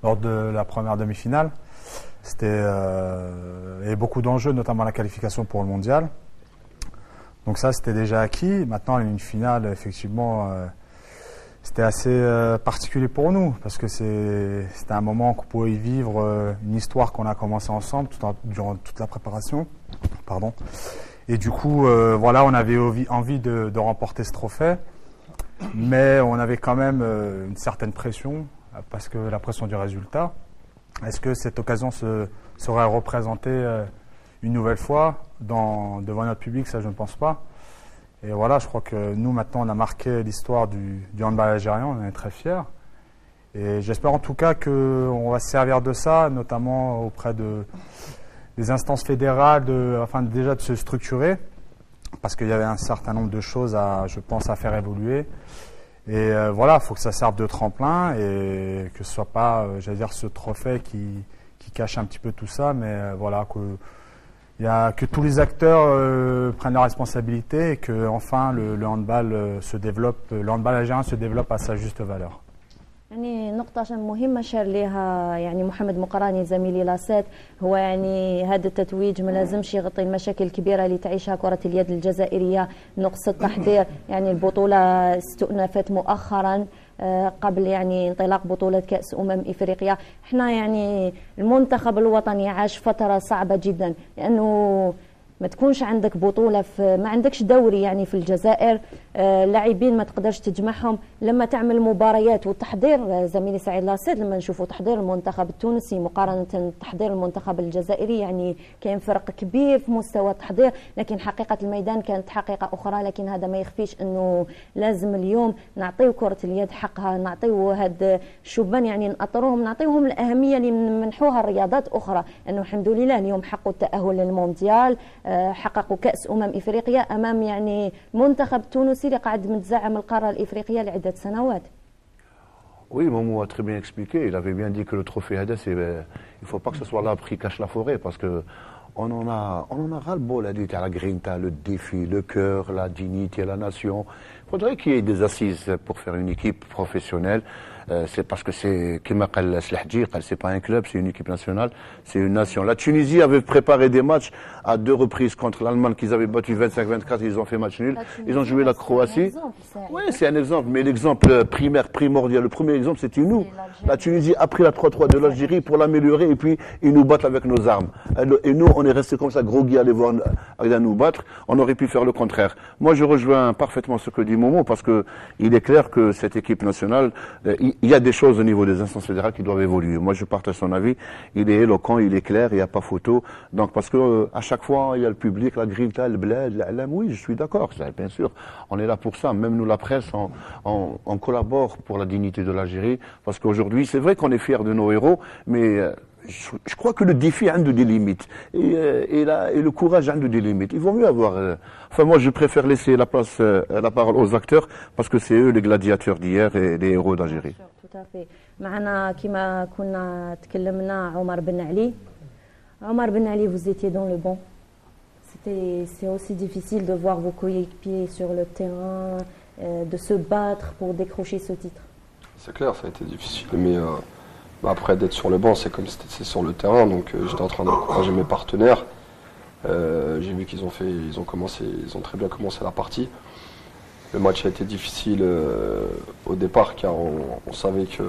lors de la première demi-finale. Il y avait beaucoup d'enjeux, notamment la qualification pour le mondial. Donc ça, c'était déjà acquis. Maintenant, une finale, effectivement, c'était assez particulier pour nous, parce que c'était un moment qu'on pouvait y vivre une histoire qu'on a commencé ensemble durant toute la préparation. Pardon. Et du coup, voilà, on avait envie de remporter ce trophée, mais on avait quand même une certaine pression, parce que la pression du résultat. Est-ce que cette occasion serait représentée une nouvelle fois devant notre public? Ça, je ne pense pas. Et voilà, je crois que nous, maintenant, on a marqué l'histoire du handball algérien, on en est très fiers. Et j'espère en tout cas qu'on va se servir de ça, notamment auprès des instances fédérales, afin déjà de se structurer, parce qu'il y avait un certain nombre de choses, je pense, à faire évoluer. Et voilà, il faut que ça serve de tremplin et que ce ne soit pas, j'allais dire, ce trophée qui cache un petit peu tout ça, mais voilà, que tous les acteurs prennent leurs responsabilités et que enfin le handball se développe, le handball algérien se développe à sa juste valeur. يعني نقطة مهمة شار ليها يعني محمد مقراني زميلي لاسيت هو يعني هذا التتويج ما لازمش يغطي المشاكل الكبيرة اللي تعيشها كرة اليد الجزائرية، نقص التحضير، يعني البطولة استؤنفت مؤخرا قبل يعني انطلاق بطولة كأس إفريقيا. احنا يعني المنتخب الوطني عاش فترة صعبة جدا، لأنه ما تكونش عندك بطولة ما عندكش دوري يعني في الجزائر، لاعبين ما تقدرش تجمعهم، لما تعمل مباريات والتحضير زميلي سعيد لاسيد لما نشوفوا تحضير المنتخب التونسي مقارنة بتحضير المنتخب الجزائري يعني كاين فرق كبير في مستوى التحضير، لكن حقيقة الميدان كانت حقيقة أخرى. لكن هذا ما يخفيش أنه لازم اليوم نعطيو كرة اليد حقها، نعطيو هاد الشبان يعني نأطروهم، نعطيوهم الأهمية اللي منحوها الرياضات أخرى، أنه الحمد لله اليوم حقوا التأهل للمونديال، حققوا كأس إفريقيا أمام يعني منتخب تونسي اللي قاعد متزعم القارة الإفريقية لعدة سنوات. Oui, Momo a très bien expliqué. Il avait bien dit que le trophée Hada, il ne faut pas que ce soit l'arbre qui cache la forêt, parce que on en a ras-le-bol à dire la grinta, le défi, le cœur, la dignité, la nation. Il faudrait qu'il y ait des assises pour faire une équipe professionnelle. C'est parce que c'est c'est pas un club, c'est une équipe nationale, c'est une nation. La Tunisie avait préparé des matchs à 2 reprises contre l'Allemagne qu'ils avaient battu 25-24, ils ont fait match nul. Ils ont joué la Croatie. Oui, c'est un exemple, mais l'exemple primaire, primordial, le premier exemple, c'était nous. La Tunisie a pris la 3-3 de l'Algérie pour l'améliorer et puis ils nous battent avec nos armes. Et nous, on est resté comme ça, groggy, à aller voir à nous battre. On aurait pu faire le contraire. Moi, je rejoins parfaitement ce que dit Momo, parce que il est clair que cette équipe nationale, il y a des choses au niveau des instances fédérales qui doivent évoluer. Moi, je partage son avis. Il est éloquent, il est clair, il n'y a pas photo. Donc, parce que à chaque fois, il y a le public, la grinta, le bled, oui, je suis d'accord, bien sûr. On est là pour ça. Même nous, la presse, on collabore pour la dignité de l'Algérie. Parce qu'aujourd'hui, c'est vrai qu'on est fiers de nos héros, mais je crois que le défi a des limites. Et le courage a des limites. Il vaut mieux avoir... Enfin, moi, je préfère laisser la parole aux acteurs, parce que c'est eux les gladiateurs d'hier et les héros d'Algérie. Tout à fait. معنا كما كنا تكلمنا عمر بن علي. Omar Ben Ali, vous étiez dans le banc. C'est aussi difficile de voir vos coéquipiers sur le terrain, de se battre pour décrocher ce titre. C'est clair, ça a été difficile, mais après d'être sur le banc, c'est comme si c'était sur le terrain, donc j'étais en train d'encourager mes partenaires. J'ai vu qu'ils ont très bien commencé la partie. Le match a été difficile au départ, car on savait que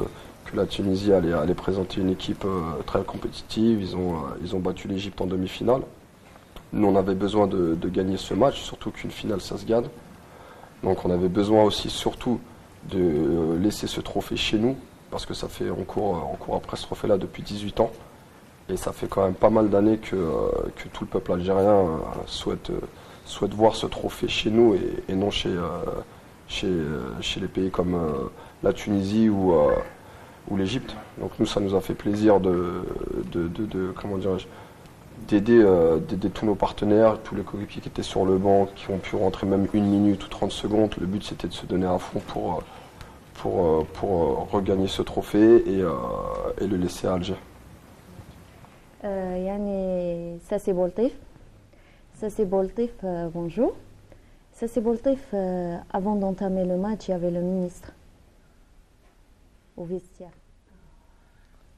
la Tunisie allait présenter une équipe très compétitive. Ils ont battu l'Égypte en demi-finale. Nous, on avait besoin de gagner ce match, surtout qu'une finale, ça se gagne. Donc on avait besoin aussi surtout de laisser ce trophée chez nous, parce que ça fait on court après ce trophée-là depuis 18 ans. Et ça fait quand même pas mal d'années que tout le peuple algérien souhaite voir ce trophée chez nous et non chez les pays comme la Tunisie ou l'Égypte. Donc nous, ça nous a fait plaisir comment dirais-je, d'aider tous nos partenaires, tous les coéquipiers qui étaient sur le banc, qui ont pu rentrer même 1 minute ou 30 secondes. Le but, c'était de se donner à fond pour regagner ce trophée et le laisser à Alger. يعني ساسي بولطيف bonjour. Sassi Boltif, avant d'entamer le match, il y avait le ministre au vestiaire.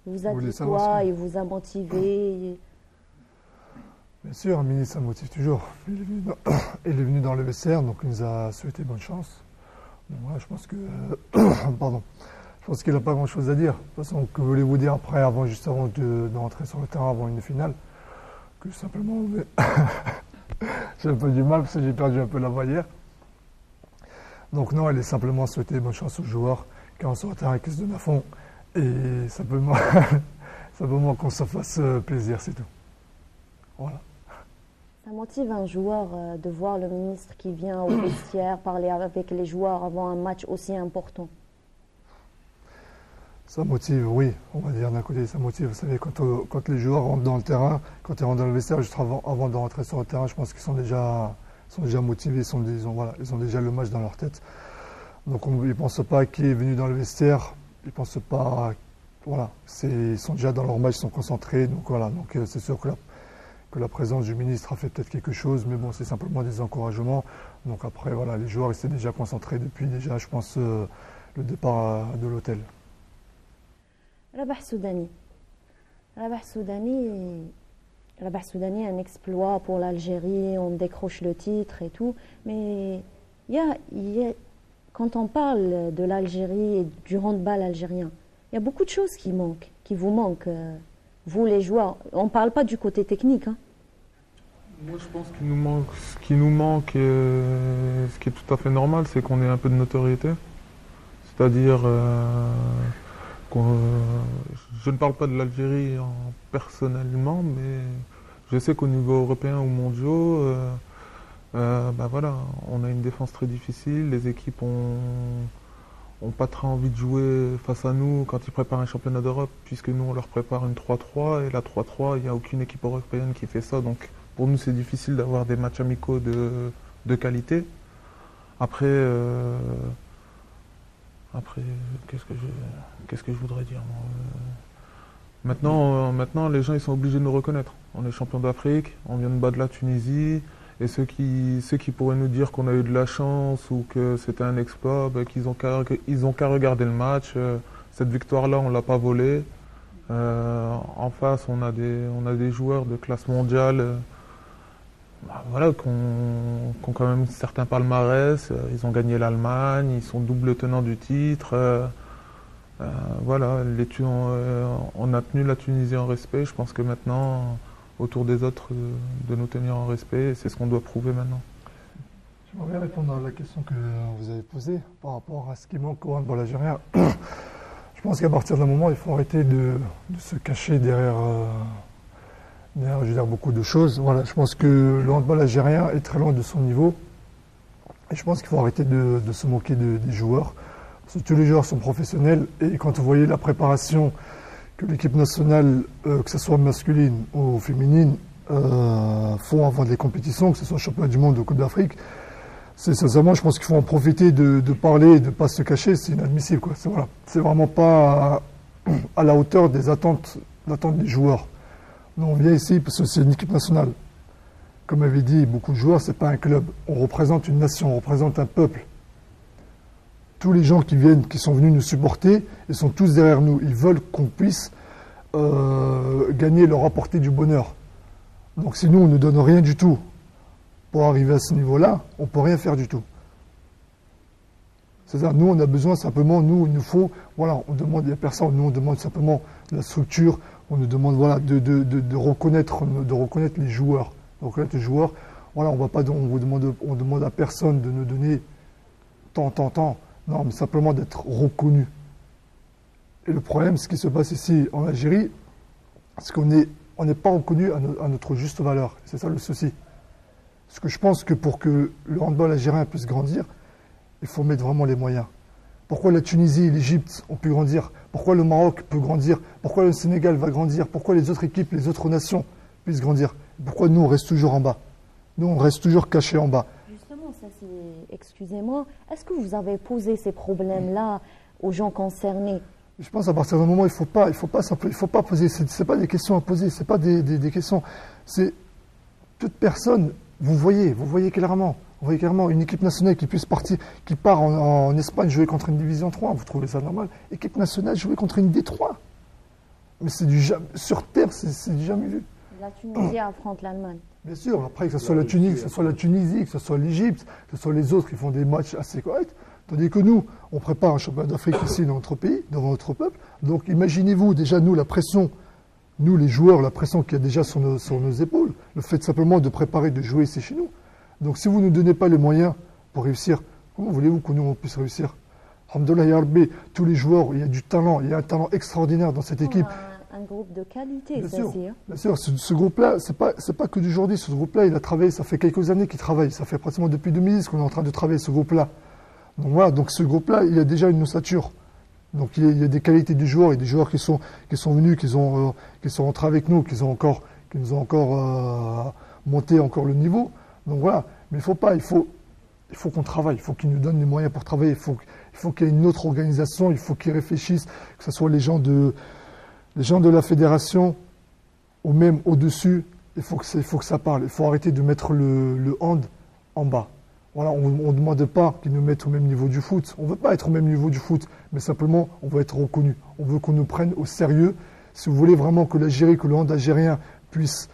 Il vous a Vous voulez dit savoir quoi? ce que- Il vous a motivé? Bien sûr, Mini, ça me motive toujours. Il est venu dans le vestiaire, donc il nous a souhaité bonne chance. Donc voilà, je pense que. Pardon. Je pense qu'il n'a pas grand-chose à dire. De toute façon, que voulez-vous dire après, juste avant de rentrer sur le terrain, avant une finale? Que simplement. J'ai un peu du mal parce que j'ai perdu un peu la voix hier. Donc non, elle est simplement souhaité bonne chance aux joueurs, quand on sur le terrain, qu'ils se donnent à fond. Et simplement, simplement qu'on se fasse plaisir, c'est tout. Voilà. Ça motive un joueur de voir le ministre qui vient au vestiaire parler avec les joueurs avant un match aussi important. Ça motive, oui, on va dire d'un côté, ça motive. Vous savez, quand les joueurs rentrent dans le terrain, quand ils rentrent dans le vestiaire, juste avant de rentrer sur le terrain, je pense qu'ils sont déjà motivés, ils ont déjà le match dans leur tête. Donc ils ne pensent pas qui est venu dans le vestiaire, ils ne pensent pas, voilà, ils sont déjà dans leur match, ils sont concentrés. Donc voilà, donc c'est sûr que la présence du ministre a fait peut-être quelque chose, mais bon, c'est simplement des encouragements. Donc après, voilà, les joueurs étaient déjà concentrés depuis déjà, je pense, le départ de l'hôtel. Rabah Soudani. Rabah Soudani, un exploit pour l'Algérie, on décroche le titre et tout. Mais quand on parle de l'Algérie et du handball algérien, il y a beaucoup de choses qui vous manquent, vous les joueurs. On ne parle pas du côté technique. Hein. Moi, je pense ce qui nous manque, ce qui est tout à fait normal, c'est qu'on ait un peu de notoriété. C'est-à-dire, je ne parle pas de l'Algérie personnellement, mais je sais qu'au niveau européen ou mondiaux, voilà, on a une défense très difficile. Les équipes ont pas très envie de jouer face à nous quand ils préparent un championnat d'Europe, puisque nous, on leur prépare une 3-3, et la 3-3, il n'y a aucune équipe européenne qui fait ça. Donc, pour nous, c'est difficile d'avoir des matchs amicaux de qualité. Après, qu'est-ce que je voudrais dire moi Maintenant, les gens ils sont obligés de nous reconnaître. On est champion d'Afrique, on vient de battre la Tunisie, et ceux qui pourraient nous dire qu'on a eu de la chance ou que c'était un exploit, ils ont qu'à regarder le match. Cette victoire-là, on l'a pas volée. En face, on a des joueurs de classe mondiale. Voilà, qui ont quand même certains palmarès, ils ont gagné l'Allemagne, ils sont double tenants du titre. Voilà, on a tenu la Tunisie en respect. Je pense que maintenant, autour des autres, de nous tenir en respect, c'est ce qu'on doit prouver maintenant. J'aimerais répondre à la question que vous avez posée par rapport à ce qui manque au handball algérien. Je pense qu'à partir d'un moment, il faut arrêter de se cacher derrière je veux dire, beaucoup de choses. Voilà, je pense que le handball algérien est très loin de son niveau. Et je pense qu'il faut arrêter de se moquer des joueurs. Parce que tous les joueurs sont professionnels. Et quand vous voyez la préparation que l'équipe nationale, que ce soit masculine ou féminine, font avant des compétitions, que ce soit championnat du monde ou Coupe d'Afrique, sincèrement, je pense qu'il faut en profiter de parler et de ne pas se cacher. C'est inadmissible, quoi. C'est vraiment pas à la hauteur des attentes des joueurs. Nous, on vient ici parce que c'est une équipe nationale. Comme avait dit beaucoup de joueurs, ce n'est pas un club. On représente une nation, on représente un peuple. Tous les gens qui sont venus nous supporter, ils sont tous derrière nous. Ils veulent qu'on puisse gagner, leur apporter du bonheur. Donc si nous, on ne donne rien du tout pour arriver à ce niveau-là, on ne peut rien faire du tout. C'est-à-dire, nous, on a besoin simplement, il nous faut, voilà, on demande, il n'y a personne, nous, on demande simplement la structure, on nous demande, voilà, de reconnaître les joueurs. De reconnaître les joueurs, voilà, on demande à personne de nous donner tant. Non, mais simplement d'être reconnu. Et le problème, ce qui se passe ici en Algérie, c'est qu'on n'est pas reconnu à notre juste valeur. C'est ça le souci. Parce que je pense que pour que le handball algérien puisse grandir, il faut mettre vraiment les moyens. Pourquoi la Tunisie et l'Égypte ont pu grandir? Pourquoi le Maroc peut grandir? Pourquoi le Sénégal va grandir? Pourquoi les autres équipes, les autres nations puissent grandir? Pourquoi nous, on reste toujours en bas? Nous, on reste toujours cachés en bas. Justement, ça c'est... Excusez-moi, est-ce que vous avez posé ces problèmes-là aux gens concernés? Je pense qu'à partir d'un moment, il faut pas poser. C'est pas des questions à poser, c'est pas des questions. C'est toute personne. Vous voyez clairement. Vous voyez clairement une équipe nationale qui part en Espagne jouer contre une division 3, vous trouvez ça normal? Équipe nationale jouer contre une D3. Mais sur terre, c'est du jamais vu. La Tunisie affronte l'Allemagne. Bien sûr, après, que ce soit la Tunisie, que ce soit l'Égypte, que ce soit les autres qui font des matchs assez corrects, tandis que nous, on prépare un championnat d'Afrique ici dans notre pays, devant notre peuple. Donc imaginez-vous déjà, nous, la pression, nous les joueurs, la pression qu'il y a déjà sur nos épaules, le fait simplement de préparer, de jouer ici chez nous. Donc si vous ne nous donnez pas les moyens pour réussir, comment voulez-vous que nous, on puisse réussir? Alhamdoulilah, ya Rabbi, tous les joueurs, il y a du talent, il y a un talent extraordinaire dans cette équipe. Un groupe de qualité, bien ça sûr, aussi. Hein. Bien sûr, ce groupe-là, c'est pas que d'aujourd'hui. Ce groupe-là, il a travaillé, ça fait quelques années qu'il travaille. Ça fait pratiquement depuis 2010 qu'on est en train de travailler ce groupe-là. Donc voilà, donc ce groupe-là, il a déjà une ossature. Donc il y a des qualités du joueur et des joueurs qui sont venus, qui sont rentrés avec nous, qui nous ont encore monté encore le niveau. Donc voilà, mais il faut qu'on travaille, il faut qu'ils nous donnent les moyens pour travailler, il faut qu'il y ait une autre organisation, il faut qu'ils réfléchissent, que ce soit les gens de la fédération ou même au-dessus, il faut que ça parle. Il faut arrêter de mettre le hand en bas. Voilà, on ne demande pas qu'ils nous mettent au même niveau du foot. On ne veut pas être au même niveau du foot, mais simplement, on veut être reconnu. On veut qu'on nous prenne au sérieux. Si vous voulez vraiment que l'Algérie, que le hand algérien puisse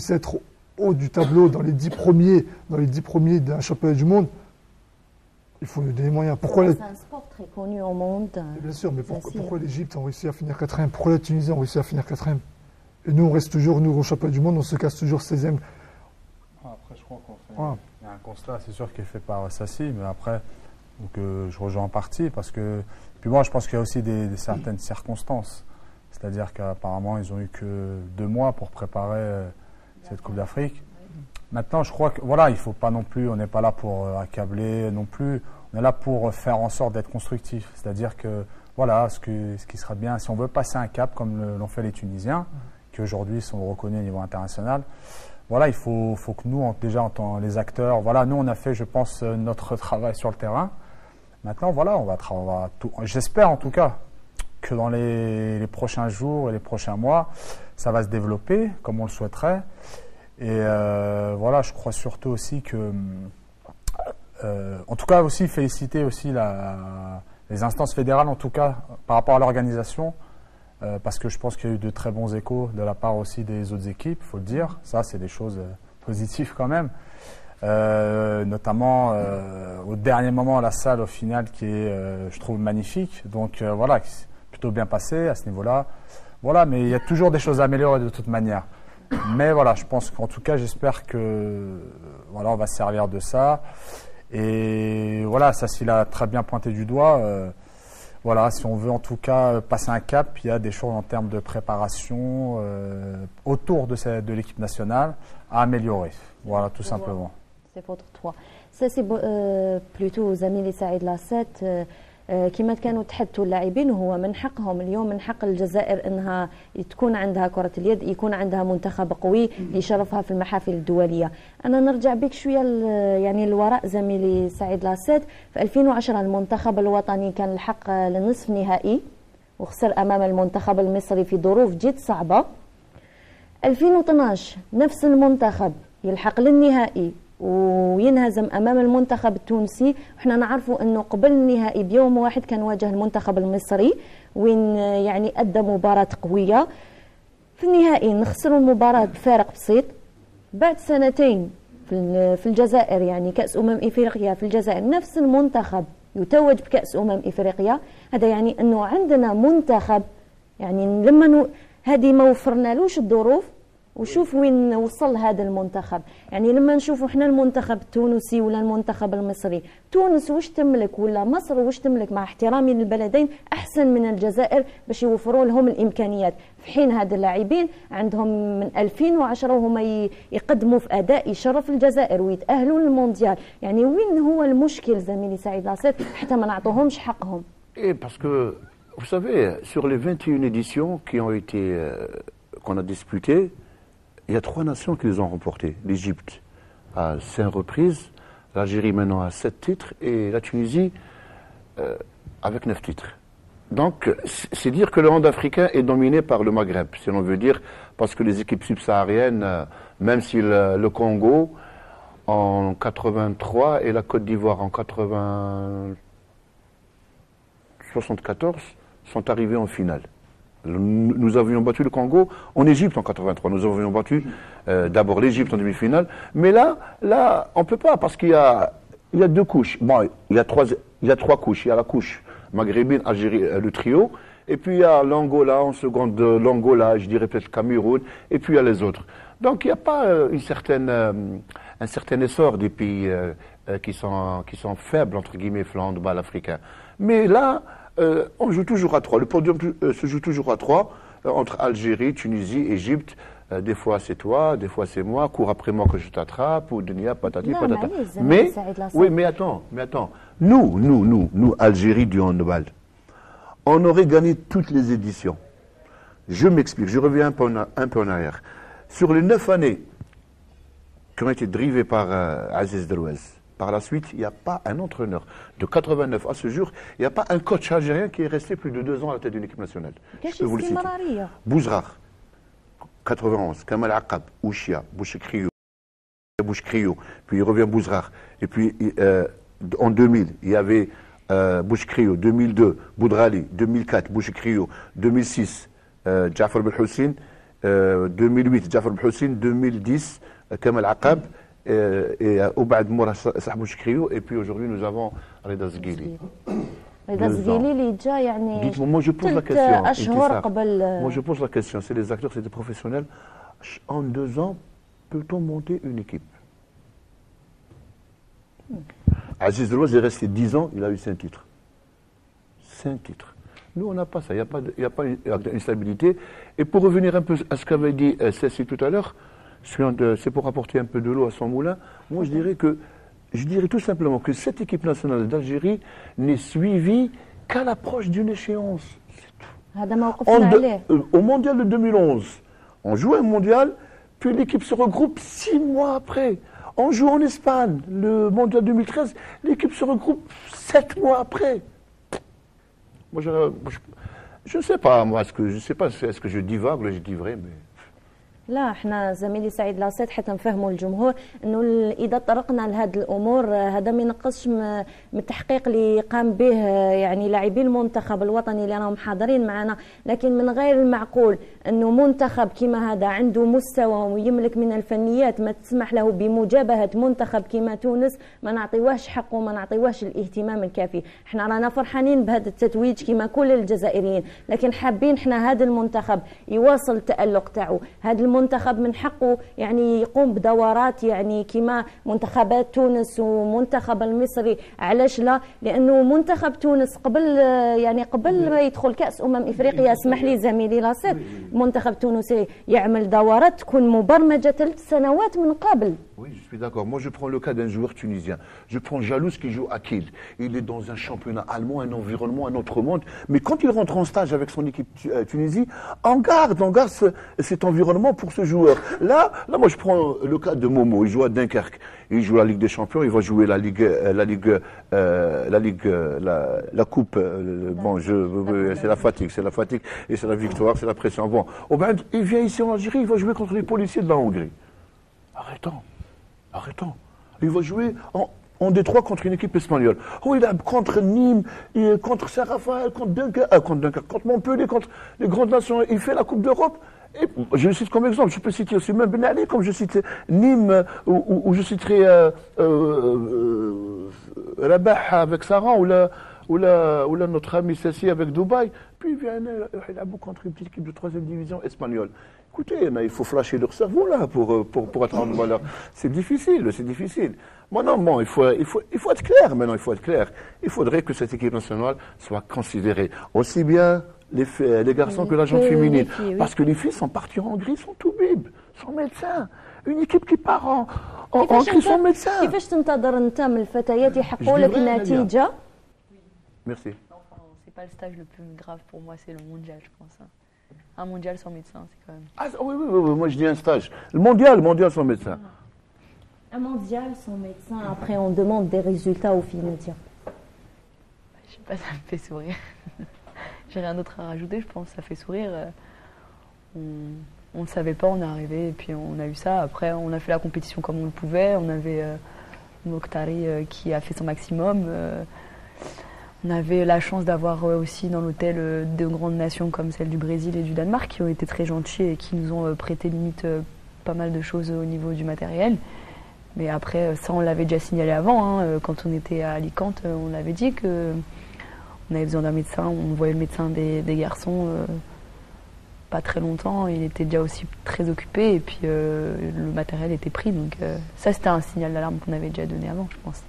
être haut du tableau dans les 10 premiers d'un championnat du monde, il faut nous donner les moyens. C'est un sport très connu au monde. Bien sûr, mais pourquoi l'Égypte a réussi à finir 4e? Pourquoi la Tunisie a réussi à finir 4e? Et nous, on reste toujours, nous, au championnat du monde, on se casse toujours 16e. Après, je crois qu'on fait... Il y a un constat, c'est sûr, qui est fait par Sassi, mais après, donc, je rejoins en partie, parce que... Puis moi, je pense qu'il y a aussi certaines circonstances. C'est-à-dire qu'apparemment, ils ont eu que 2 mois pour préparer cette Coupe d'Afrique. Maintenant, je crois que, voilà, il ne faut pas non plus, on n'est pas là pour accabler non plus, on est là pour faire en sorte d'être constructif. C'est-à-dire que, voilà, ce qui sera bien, si on veut passer un cap, comme l'ont fait les Tunisiens, qui aujourd'hui sont reconnus au niveau international, voilà, il faut que nous, déjà, en tant que les acteurs, voilà, nous, on a fait, je pense, notre travail sur le terrain. Maintenant, voilà, on va tout, j'espère en tout cas que dans les prochains jours et les prochains mois, ça va se développer comme on le souhaiterait. Et voilà, je crois surtout aussi que, en tout cas aussi féliciter aussi les instances fédérales, en tout cas par rapport à l'organisation, parce que je pense qu'il y a eu de très bons échos de la part aussi des autres équipes, il faut le dire. Ça, c'est des choses positives quand même. Notamment au dernier moment, la salle au final qui est, je trouve, magnifique. Donc voilà, qui s'est plutôt bien passé à ce niveau-là. Voilà, mais il y a toujours des choses à améliorer de toute manière. Mais voilà, je pense qu'en tout cas, j'espère que voilà, on va se servir de ça. Et voilà, ça, s'il a très bien pointé du doigt. Voilà, si on veut en tout cas passer un cap, il y a des choses en termes de préparation autour de l'équipe nationale à améliorer. Voilà, tout simplement. C'est votre droit. Ça, c'est plutôt زميلي سعيد لاسات كما كانوا تحدثوا اللاعبين، وهو من حقهم اليوم، من حق الجزائر انها تكون عندها كرة اليد، يكون عندها منتخب قوي يشرفها في المحافل الدولية. انا نرجع بك شوية يعني الوراء زميلي سعيد لاسات. في 2010 المنتخب الوطني كان الحق لنصف نهائي وخسر امام المنتخب المصري في ظروف جد صعبة. 2012 نفس المنتخب يلحق للنهائي وينهزم امام المنتخب التونسي، وحنا نعرفوا انه قبل النهائي بيوم واحد كان واجه المنتخب المصري وين يعني ادى مباراة قوية. في النهائي نخسروا المباراة بفارق بسيط. بعد سنتين في الجزائر، يعني كأس افريقيا في الجزائر، نفس المنتخب يتوج بكأس افريقيا. هذا يعني انه عندنا منتخب، يعني لما هذه ما وفرنالوش الظروف، وشوف وين وصل هذا المنتخب. يعني لما نشوفوا احنا المنتخب التونسي ولا المنتخب المصري، تونس واش تملك ولا مصر واش تملك، مع احترامي للبلدين، احسن من الجزائر باش يوفروا لهم الامكانيات، في حين هاد اللاعبين عندهم من 2010 وهم يقدموا في اداء يشرف الجزائر ويتاهلوا للمونديال. يعني وين هو المشكل زميلي سعيد لاسيت حتى ما نعطوهمش حقهم؟ Et parce que vous savez, sur les 21 éditions qu'on a disputées, il y a 3 nations qui les ont remportées. L'Égypte à 5 reprises, l'Algérie maintenant à 7 titres et la Tunisie avec 9 titres. Donc, c'est dire que le hand africain est dominé par le Maghreb, si l'on veut dire, parce que les équipes subsahariennes, même si le Congo en 83 et la Côte d'Ivoire en 74 sont arrivés en finale. Nous avions battu le Congo en Égypte en 83. Nous avions battu d'abord l'Égypte en demi-finale. Mais là, on ne peut pas parce qu'il y a deux couches. Bon, il y a trois couches. Il y a la couche maghrébine, Algérie, le trio. Et puis il y a l'Angola, en seconde l'Angola, je dirais peut-être Cameroun. Et puis il y a les autres. Donc il n'y a pas un certain essor des pays qui sont faibles, entre guillemets, flanc de balle africain. Mais là, on joue toujours à 3. Le podium se joue toujours à 3, entre Algérie, Tunisie, Égypte. Des fois c'est toi, des fois c'est moi, cours après moi que je t'attrape, ou Dunia, patati, patata. Mais attends. Nous, Algérie du handball, on aurait gagné toutes les éditions. Je m'explique, je reviens un peu en arrière. Sur les 9 années qui ont été drivées par Aziz Derouez, par la suite, il n'y a pas un entraîneur de 89 à ce jour, il n'y a pas un coach algérien qui est resté plus de 2 ans à la tête d'une équipe nationale. Je peux vous le citer. Bouzrar, 91, Kamal Aqab, Ouchia, Bouchekriou, puis il revient Bouzrar. Et puis en 2000, il y avait Bouchekriou, 2002, Boudrali, 2004, Bouchekriou, 2006, Jafar Belhoussin, 2008, Jafar Belhoussin, 2010, Kamal Aqab, et Oubad Moura Sahbou Chikriou, et puis aujourd'hui nous avons Reda Zguili. Reda Zguili اللي جا يعني Dites-moi, moi je pose la question. أشهر قبل. Moi je pose la question, c'est des acteurs, c'est des professionnels. En 2 ans, peut-on monter une équipe? Aziz Derouez est resté 10 ans, il a eu 5 titres. 5 titres. Nous, on n'a pas ça, il n'y a pas une stabilité. Et pour revenir un peu à ce qu'avait dit Cécile tout à l'heure, c'est pour apporter un peu de l'eau à son moulin. Moi, je dirais tout simplement que cette équipe nationale d'Algérie n'est suivie qu'à l'approche d'une échéance. Au mondial de 2011, on joue un mondial, puis l'équipe se regroupe 6 mois après. On joue en Espagne, le mondial 2013, l'équipe se regroupe 7 mois après. Moi, je ne sais pas, moi, est-ce que je divague ou je dis vrai, mais... لا احنا زميلي سعيد لاصيت حتى نفهموا الجمهور انه اذا طرقنا لهذه الامور هذا ما ينقصش من التحقيق اللي قام به يعني لاعبي المنتخب الوطني اللي راهم حاضرين معنا، لكن من غير المعقول انه منتخب كما هذا عنده مستوى ويملك من الفنيات ما تسمح له بمجابهه منتخب كما تونس ما نعطيوهش حقه وما نعطيوهش الاهتمام الكافي. احنا رانا فرحانين بهذا التتويج كما كل الجزائريين، لكن حابين احنا هذا المنتخب يواصل التألق تاعو. هذا المنتخب من حقه يعني يقوم بدورات يعني كما منتخبات تونس ومنتخب المصري. علاش لا؟ لانه منتخب تونس قبل ما يدخل كاس افريقيا، اسمح لي زميلي لاصيت، منتخب تونسي يعمل دورات تكون مبرمجه 3 سنوات من قبل. Oui, je suis d'accord. Moi, je prends le cas d'un joueur tunisien. Je prends Jalouz qui joue à Kiel. Il est dans un championnat allemand, un environnement, un autre monde. Mais quand il rentre en stage avec son équipe Tunisie, on garde cet environnement pour ce joueur. Là, moi, je prends le cas de Momo. Il joue à Dunkerque. Il joue la Ligue des Champions. Il va jouer la Coupe. C'est la fatigue et c'est la victoire, c'est la pression. Bon, il vient ici en Algérie. Il va jouer contre les policiers de la Hongrie. Arrêtons. Il va jouer en Détroit contre une équipe espagnole. Oh, il a contre Nîmes, contre Saint-Raphaël, contre Dunkerque, contre Montpellier, contre les grandes nations. Il fait la Coupe d'Europe. Et je le cite comme exemple. Je peux citer aussi même Ben Ali, comme je cite Nîmes, ou je citerai Rabah avec Saran, ou notre ami Sassi avec Dubaï. Puis il a beaucoup contre une petite équipe de 3e division espagnole. Écoutez, il faut flasher leur cerveau là pour être en valeur. C'est difficile. Bon, il faut être clair maintenant, il faudrait que cette équipe nationale soit considérée aussi bien les garçons que la gente féminine. Parce que les filles sont parties en Hongrie, sont tout bibes, sont médecins. Une équipe qui part en Hongrie sont médecins. كيفاش تنتظر انت من الفتيات يحققوا لك نتيجه؟ Merci. C'est pas le stage le plus grave pour moi, c'est le mondial, je pense. Un mondial sans médecin, c'est quand même... Ah oui, moi je dis un stage. Le mondial sans médecin. Un mondial sans médecin, après on demande des résultats au finir. Je sais pas, ça me fait sourire. J'ai rien d'autre à rajouter, je pense, ça fait sourire. On ne savait pas, on est arrivé et puis on a eu ça. Après, on a fait la compétition comme on le pouvait. On avait Mokhtari qui a fait son maximum. On avait la chance d'avoir aussi dans l'hôtel deux grandes nations comme celle du Brésil et du Danemark qui ont été très gentils et qui nous ont prêté limite pas mal de choses au niveau du matériel. Mais après, ça, on l'avait déjà signalé avant. Hein. Quand on était à Alicante, on avait dit qu'on avait besoin d'un médecin. On voyait le médecin des garçons pas très longtemps. Il était déjà aussi très occupé et puis le matériel était pris. Donc ça, c'était un signal d'alarme qu'on avait déjà donné avant, je pense.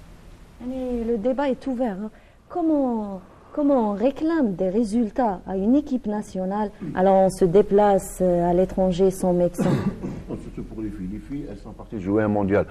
Le débat est ouvert. Hein. Comment on réclame des résultats à une équipe nationale alors on se déplace à l'étranger sans médecin? Surtout pour les filles. Les filles, elles sont parties jouer un mondial.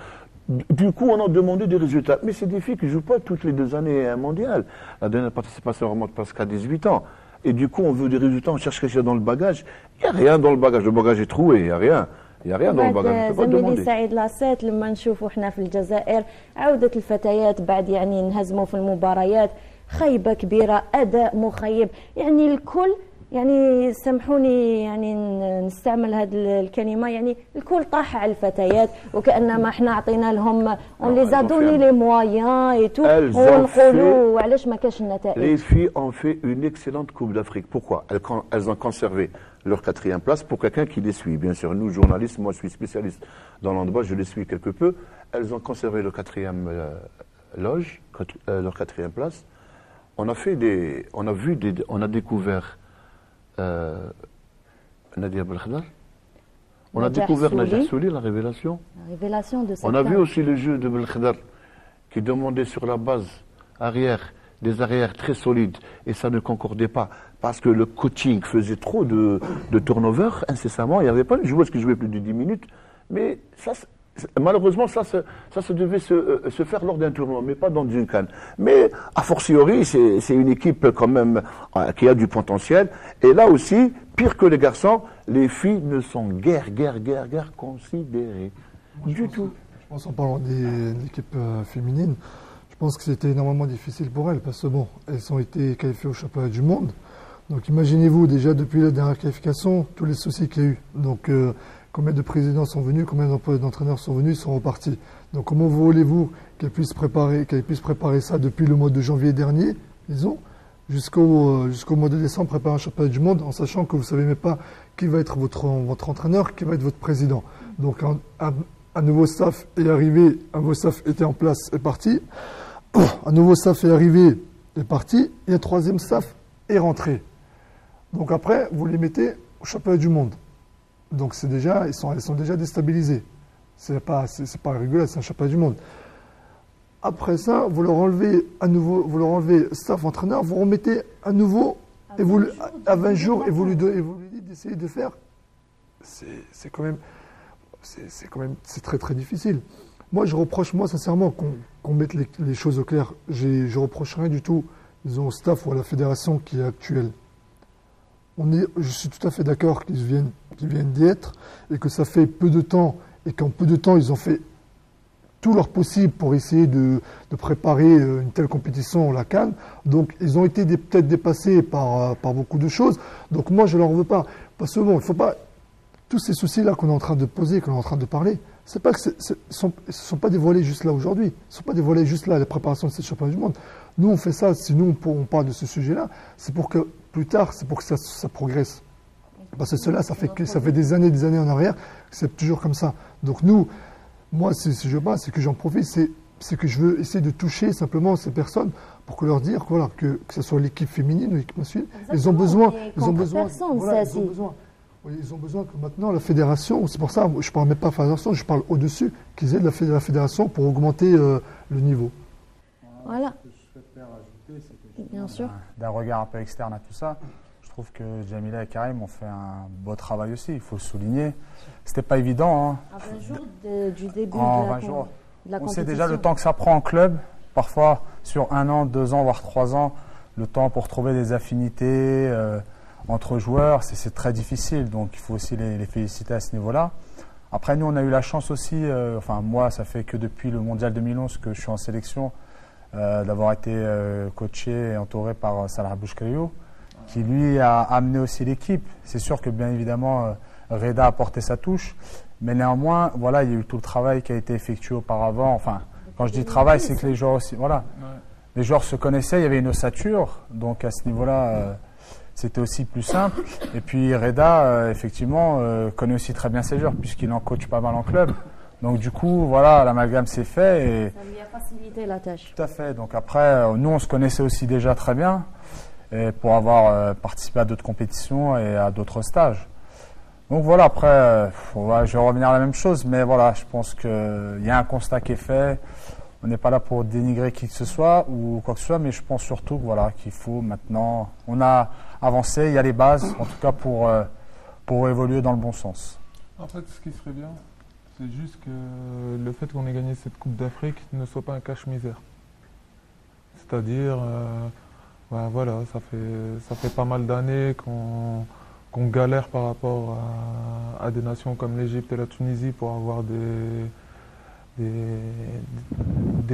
Du coup, on a demandé des résultats. Mais c'est des filles qui ne jouent pas toutes les 2 années un mondial. La dernière participation remonte presque à 18 ans. Et du coup, on veut des résultats, on cherche quelque chose dans le bagage. Il n'y a rien dans le bagage. Le bagage est troué, il n'y a rien. Il n'y a rien dans le bagage. On peut pas زميلي demander. سعيد لاسيت لما نشوفوا احنا في الجزائر عودة الفتيات بعد يعني انهزموا في المباريات خيبة كبيرة أداء مخيب يعني الكل يعني سامحوني يعني نستعمل هذه الكلمة يعني الكل طاح على الفتيات وكأنما احنا عطينا لهم on les a donné les moyens et tout ونقولوا وعلاش ما كاش النتائج. Les filles ont fait une excellente Coupe d'Afrique. Pourquoi? Elles ont conservé leur 4e place pour quelqu'un qui les suit. Bien sûr, nous, journalistes, moi je suis spécialiste dans l'handball, je les suis quelque peu. Elles ont conservé leur 4e loge, leur 4e place. On a découvert Nadia Belkhadar. On a découvert Nadia Souli, la révélation. La révélation de cette On a vu aussi le jeu de Belkhadar qui demandait sur la base arrière, des arrières très solides, et ça ne concordait pas. Parce que le coaching faisait trop de turnover incessamment. Il n'y avait pas une joueuse qui jouait plus de 10 minutes. Mais ça, malheureusement, ça se devait se faire lors d'un tournoi, mais pas dans une CAN. Mais a fortiori, c'est une équipe quand même qui a du potentiel. Et là aussi, pire que les garçons, les filles ne sont guère considérées du tout. Je pense en parlant de l'équipe féminine, je pense que c'était énormément difficile pour elles parce que bon, elles ont été qualifiées au championnat du monde. Donc imaginez-vous déjà depuis la dernière qualification, tous les soucis qu'il y a eu. Donc combien de présidents sont venus, combien d'entraîneurs sont venus, ils sont repartis. Donc comment voulez-vous qu'elles puissent préparer ça depuis le mois de janvier dernier, disons, jusqu'au mois de décembre, préparer un championnat du monde en sachant que vous ne savez même pas qui va être votre entraîneur, qui va être votre président. Donc un nouveau staff est arrivé, un nouveau staff était en place, est parti. Un nouveau staff est arrivé, est parti, et un 3e staff est rentré. Donc après, vous les mettez au championnat du monde. Donc c'est déjà, elles sont déjà déstabilisées. C'est pas rigolo, c'est un championnat du monde. Après ça, vous leur enlevez à nouveau, vous leur enlevez staff entraîneur, vous remettez à nouveau à 20 jours et vous lui dites d'essayer de faire. C'est quand même très très difficile. Moi je reproche sincèrement qu'on mette les choses au clair. Je reproche rien du tout, disons, au staff ou à la fédération qui est actuelle. Je suis tout à fait d'accord qu'ils viennent d'y être et que ça fait peu de temps et qu'en peu de temps ils ont fait tout leur possible pour essayer de préparer une telle compétition, la CAN. Donc ils ont été peut-être dépassés par beaucoup de choses. Donc moi je ne leur veux pas. Parce que bon, il ne faut pas. Tous ces soucis-là qu'on est en train de poser, qu'on est en train de parler, c'est pas que ce sont pas dévoilés juste là aujourd'hui. Ils ne sont pas dévoilés juste là, la préparation de cette championnat du monde. Nous on fait ça, si nous on parle de ce sujet-là, c'est pour que plus tard, c'est pour que ça progresse. Parce que cela, ça fait des années en arrière, c'est toujours comme ça. Donc moi, si je bats, c'est que j'en profite, c'est que je veux essayer de toucher simplement ces personnes pour que leur dire voilà, que ce soit l'équipe féminine ou l'équipe masculine, ils ont besoin que maintenant la fédération, c'est pour ça, je ne parle même pas de la fédération, je parle au-dessus, qu'ils aident la fédération pour augmenter le niveau. Voilà. Ce que je souhaiterais rajouter, c'est que bien sûr, d'un regard un peu externe à tout ça, je trouve que Jamila et Karim ont fait un beau travail aussi, il faut le souligner. C'était pas évident. Hein. À 20 jours du début en de 20 jours. De la on compétition. sait déjà le temps que ça prend en club, parfois sur 1 an, 2 ans, voire 3 ans, le temps pour trouver des affinités entre joueurs, c'est très difficile, donc il faut aussi les féliciter à ce niveau-là. Après, nous, on a eu la chance aussi, enfin moi, ça fait que depuis le Mondial 2011 que je suis en sélection, d'avoir été coaché et entouré par Salah Bouchkriou, qui lui a amené aussi l'équipe. C'est sûr que bien évidemment, Reda a apporté sa touche, mais néanmoins, voilà, il y a eu tout le travail qui a été effectué auparavant. Enfin, quand je dis travail, c'est que les joueurs aussi, voilà. les joueurs se connaissaient, il y avait une ossature, donc à ce niveau-là, c'était aussi plus simple. Et puis Reda, effectivement, connaît aussi très bien ses joueurs, puisqu'il en coach pas mal en club. Donc du coup, voilà, l'amalgame s'est fait. Et Ça lui a facilité la tâche. tout à fait. Donc après, nous, on se connaissait aussi déjà très bien, et pour avoir participé à d'autres compétitions et à d'autres stages. Donc voilà, après, je vais revenir à la même chose, mais voilà, je pense qu'il y a un constat qui est fait. On n'est pas là pour dénigrer qui que ce soit ou quoi que ce soit, mais je pense surtout que, voilà, qu'il faut maintenant, on a avancé, il y a les bases, en tout cas pour évoluer dans le bon sens. En fait, ce qui serait bien, c'est juste que le fait qu'on ait gagné cette Coupe d'Afrique ne soit pas un cache-misère. C'est-à-dire, voilà, ça fait pas mal d'années qu'on galère par rapport à des nations comme l'Égypte et la Tunisie pour avoir des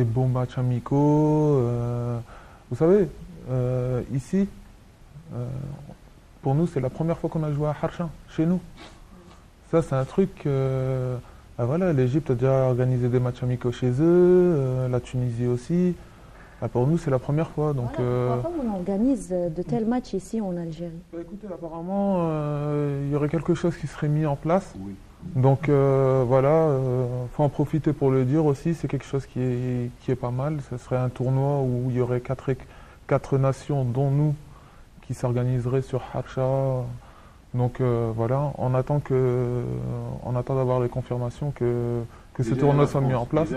bons matchs amicaux. Vous savez, ici, pour nous, c'est la première fois qu'on a joué à Harcha, chez nous. Ça, c'est un truc... voilà, l'Égypte a déjà organisé des matchs amicaux chez eux, la Tunisie aussi. Pour nous, c'est la première fois. Donc, pourquoi on organise de tels matchs ici en Algérie? Écoutez, apparemment, il y aurait quelque chose qui serait mis en place. Oui. Donc voilà, faut en profiter pour le dire aussi. C'est quelque chose qui est pas mal. Ce serait un tournoi où il y aurait quatre nations, dont nous, qui s'organiseraient sur Harcha. Donc voilà, on attend d'avoir les confirmations que ce tournoi soit mis en place.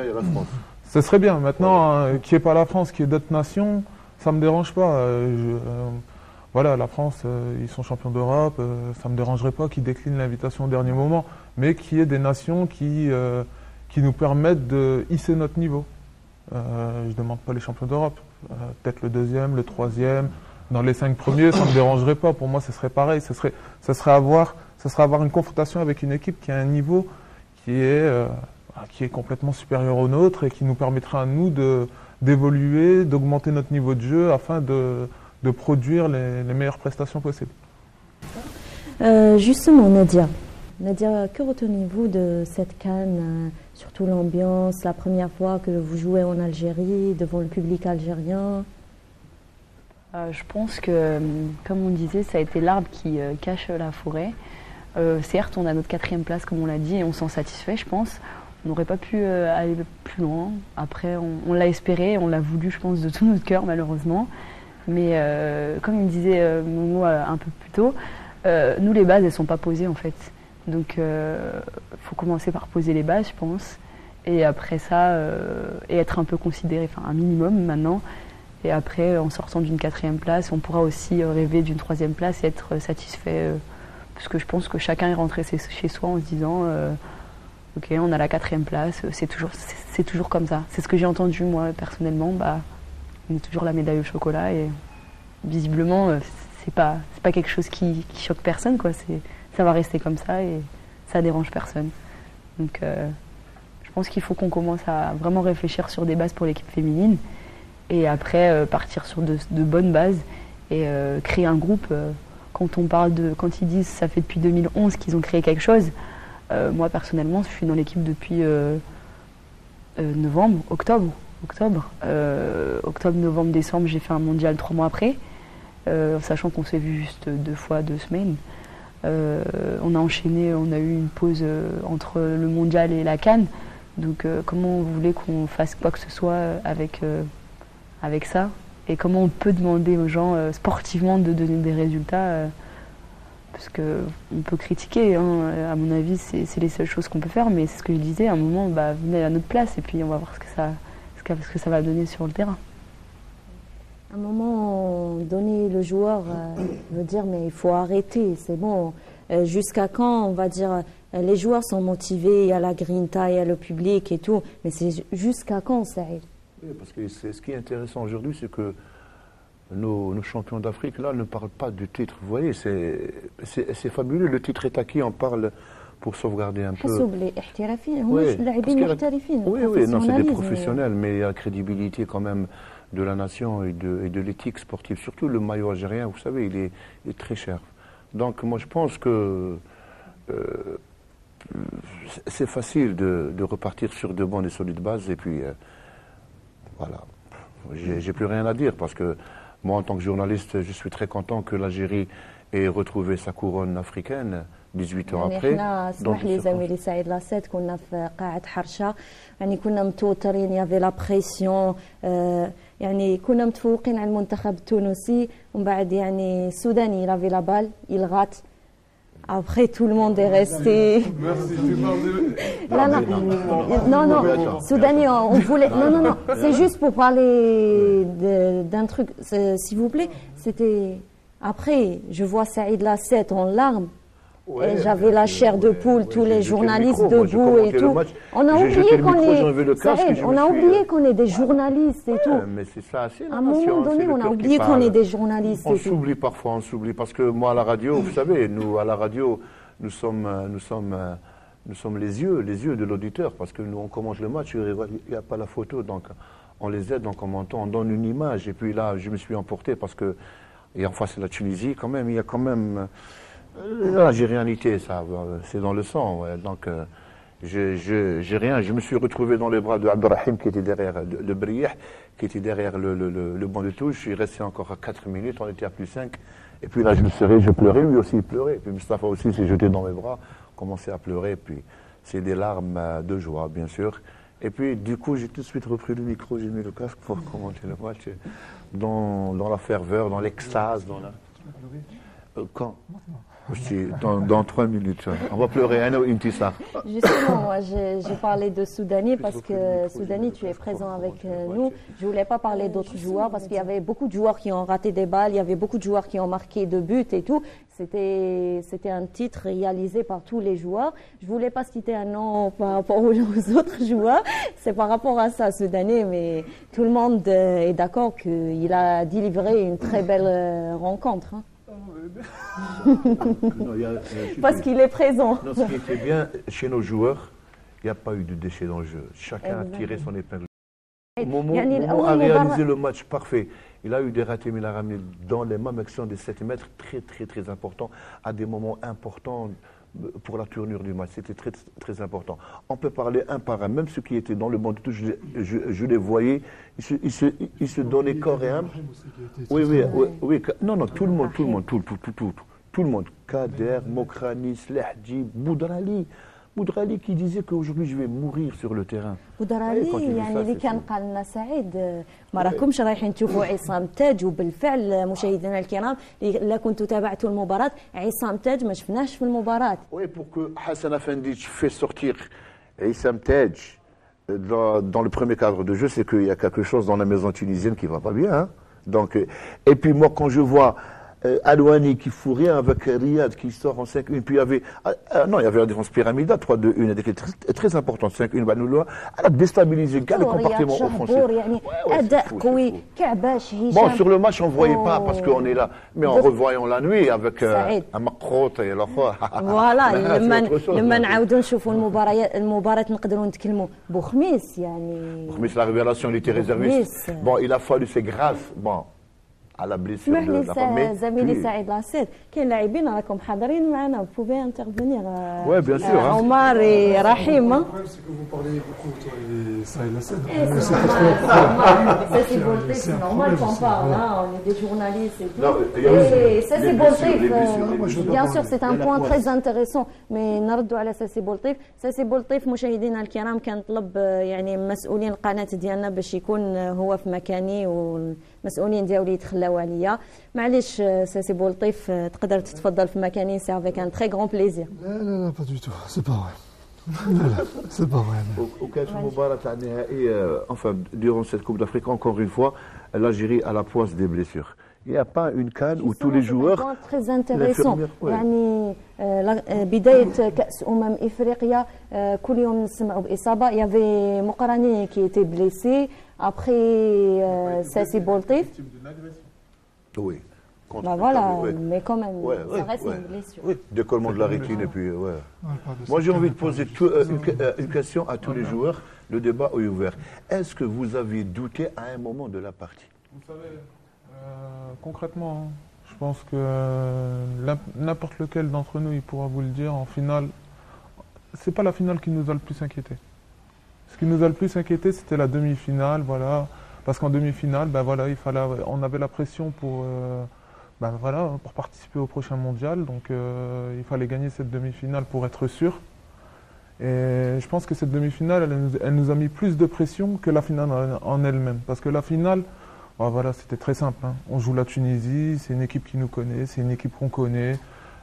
Ce serait bien. Maintenant, qu'il n'y ait pas la France, qu'il y ait d'autres nations, ça ne me dérange pas. Voilà, la France, ils sont champions d'Europe, ça ne me dérangerait pas qu'ils déclinent l'invitation au dernier moment, mais qu'il y ait des nations qui nous permettent de hisser notre niveau. Je ne demande pas les champions d'Europe, peut-être le deuxième, le troisième, dans les 5 premiers, ça ne me dérangerait pas. Pour moi, ce serait pareil. Ce serait avoir une confrontation avec une équipe qui a un niveau qui est complètement supérieur au nôtre et qui nous permettra à nous d'évoluer, d'augmenter notre niveau de jeu afin de produire les meilleures prestations possibles. Justement, Nadia, que retenez-vous de cette CAN, surtout l'ambiance, la première fois que vous jouez en Algérie, devant le public algérien? Je pense que, comme on disait, ça a été l'arbre qui cache la forêt. Certes, on a notre 4e place, comme on l'a dit, et on s'en satisfait, je pense. On n'aurait pas pu aller plus loin. Après, on l'a espéré, on l'a voulu, je pense, de tout notre cœur, malheureusement. Mais comme il me disait Momo un peu plus tôt, nous, les bases, elles ne sont pas posées, en fait. Donc, il faut commencer par poser les bases, je pense. Et après ça, et être un peu considéré, enfin un minimum maintenant. Et après, en sortant d'une 4e place, on pourra aussi rêver d'une 3e place et être satisfait. Parce que je pense que chacun est rentré chez soi en se disant ok, on a la 4e place, c'est toujours comme ça. C'est ce que j'ai entendu moi personnellement. On est toujours la médaille au chocolat et visiblement c'est pas quelque chose qui choque personne, quoi. Ça va rester comme ça et ça dérange personne. Donc je pense qu'il faut qu'on commence à vraiment réfléchir sur des bases pour l'équipe féminine et après partir sur de bonnes bases et créer un groupe. Quand ils disent ça fait depuis 2011 qu'ils ont créé quelque chose, moi personnellement je suis dans l'équipe depuis octobre, novembre, décembre, j'ai fait un mondial 3 mois après, sachant qu'on s'est vu juste 2 fois 2 semaines. On a enchaîné, on a eu une pause entre le mondial et la CAN. Donc comment vous voulez qu'on fasse quoi que ce soit avec ça? Et comment on peut demander aux gens sportivement de donner des résultats parce qu'on peut critiquer, hein, à mon avis c'est les seules choses qu'on peut faire, mais c'est ce que je disais, à un moment venez à notre place et puis on va voir ce que ça va donner sur le terrain. À un moment donné, le joueur veut dire mais il faut arrêter, c'est bon. Jusqu'à quand, on va dire, les joueurs sont motivés, il y a la grinta, il y a le public et tout, mais c'est jusqu'à quand, Saïd? Oui, parce que ce qui est intéressant aujourd'hui, c'est que nos champions d'Afrique, là, ne parlent pas du titre. Vous voyez, c'est fabuleux. Le titre est acquis, on parle pour sauvegarder un peu. Oui, non, c'est des professionnels, mais il y a la crédibilité quand même de la nation et de l'éthique sportive. Surtout le maillot algérien, vous savez, il est très cher. Donc moi, je pense que c'est facile de repartir sur de bonnes et solides bases, et puis voilà. j'ai plus rien à dire parce que moi, en tant que journaliste, je suis très content que l'Algérie ait retrouvé sa couronne africaine 18 ans après. احنا اسمح لي زميلي سعيد لاسيت كنا في قاعة حرشة يعني كنا متوترين يافي لا بريسيون يعني كنا متفوقين على المنتخب التونسي ومن بعد يعني السوداني لافي لا بال يلغات Après, tout le monde est resté. Merci, tu parles de... Non, Soudani, on voulait. Non, c'est juste pour parler d'un truc, s'il vous plaît. C'était. Après, je vois Saïd Lasset en larmes. Ouais, et j'avais la chair de poule, tous les journalistes debout et tout. On a oublié qu'on est. On a oublié qu'on est des journalistes et tout. Mais c'est ça, c'est à un moment donné, on a oublié qu'on est des journalistes. On s'oublie parfois, on s'oublie parce que moi à la radio, vous savez, nous à la radio, nous sommes les yeux de l'auditeur parce que nous on commente le match, il n'y a pas la photo, donc on les aide en commentant, on donne une image. Et puis là, je me suis emporté parce que et en face c'est la Tunisie quand même, il y a quand même l'algérianité, ça, c'est dans le sang, ouais. Donc j'ai rien. Je me suis retrouvé dans les bras de Abdelrahim qui était derrière, de Briyah, qui était derrière le banc de touche. Je suis resté encore à 4 minutes, on était à +5. Et puis là, je pleurais, lui aussi il pleurait. Et puis Mustafa aussi s'est jeté dans mes bras, commençait à pleurer. Et puis c'est des larmes de joie, bien sûr. Et puis du coup, j'ai tout de suite repris le micro, j'ai mis le casque pour commenter le match. Dans la ferveur, dans l'extase, dans la... Quand dans 3 minutes. On va pleurer, Anna ou Intissa. Justement, moi, j'ai parlé de Soudani parce que Soudani, tu es présent avec nous. Je voulais pas parler d'autres joueurs parce qu'il y avait beaucoup de joueurs qui ont raté des balles, il y avait beaucoup de joueurs qui ont marqué 2 buts et tout. C'était un titre réalisé par tous les joueurs. Je voulais pas citer un nom par rapport aux autres joueurs. C'est par rapport à ça, Soudani, mais tout le monde est d'accord qu'il a délivré une très belle rencontre. Hein. Parce qu'il est présent. Non, ce qui était bien chez nos joueurs, il n'y a pas eu de déchets dans le jeu. Chacun a tiré son épingle. Momo a réalisé le match parfait. Il a eu des ratés, mais il a ramené dans les mêmes actions des 7 mètres très importants, à des moments importants pour la tournure du match. C'était très important. On peut parler un par un. Même ceux qui étaient dans le banc de touche, je les voyais, ils se donnaient corps et âme. Oui. Non, tout le monde. Kader, Mokrani, Slehji, Boudrali. Boudrali qui disait qu'aujourd'hui je vais mourir sur le terrain. بودرالي يعني اللي كان قال لنا سعيد ما راكمش رايحين تشوفوا عصام تاج وبالفعل مشاهدينا الكرام الا كنتوا تابعتوا المباراه عصام تاج ما شفناهش في المباراه. Oui, pour que Hassan Afendic fait sortir Issam Tej dans le premier cadre de jeu, c'est qu'il y a quelque chose dans la maison tunisienne qui va pas bien. Hein. Donc, et puis moi quand je vois Alouani qui fout rien avec Riyad qui sort en 5-1, puis il y avait il y avait la défense pyramidale 3-2-1 qui était très importante, 5-1 Banouloa, elle a déstabilisé le compartiment offensif. Bon, sur le match on ne voyait pas parce qu'on est là, mais en revoyant la nuit avec un Makrout et l'autre. Voilà, لما نعاودوا نشوفوا المباراة نقدروا نتكلموا بوخميس يعني. Boukhmis, la révélation, il était réserviste. Bon, il a fallu, c'est grâce. Bon. À la blessure de la famille. زميلي سعيد لاسيت كاين لاعبين راكم حاضرين معنا vous pouvez intervenir. Ouais, bien sûr. Omar et Rahim. Le problème, c'est que vous parlez beaucoup, toi et Saïd Lasset. Ça c'est bon, c'est normal qu'on parle, on est des journalistes et tout. Et ça c'est bon, bien sûr c'est un point très intéressant, mais نردوا على ساسي بولطيف. ساسي بولطيف مشاهدينا الكرام كنطلب يعني مسؤولين القناة ديالنا باش يكون هو في مكاني والمسؤولين ديالو يتخلاو عليا. معليش ساسي بولطيف تقدر تتفضل في مكاني, c'est avec un très grand plaisir. Non, pas du tout, c'est pas vrai. C'est pas vrai. Enfin, durant cette Coupe d'Afrique, encore une fois, l'Algérie a la poisse des blessures. Il n'y a pas une canne où tous les joueurs. C'est très intéressant. يعني بداية كأس إفريقيا كل يوم نسمعوا بإصابة. Il y avait Mokarani qui était blessé. Après Sassi Boltif. Oui. Bah voilà, mais quand même, ça reste une blessure. Oui, décollement de la rétine et puis Moi j'ai envie de poser une question à tous les joueurs. Le débat est ouvert. Est-ce que vous avez douté à un moment de la partie? Vous savez, concrètement, je pense que n'importe lequel d'entre nous, il pourra vous le dire, en finale, c'est pas la finale qui nous a le plus inquiété. Ce qui nous a le plus inquiété, c'était la demi-finale, voilà. Parce qu'en demi-finale, ben voilà, on avait la pression pour participer au prochain mondial. Donc il fallait gagner cette demi-finale pour être sûr. Et je pense que cette demi-finale, elle nous a mis plus de pression que la finale en elle-même. Parce que la finale, voilà, c'était très simple. Hein. On joue la Tunisie, c'est une équipe qui nous connaît, c'est une équipe qu'on connaît.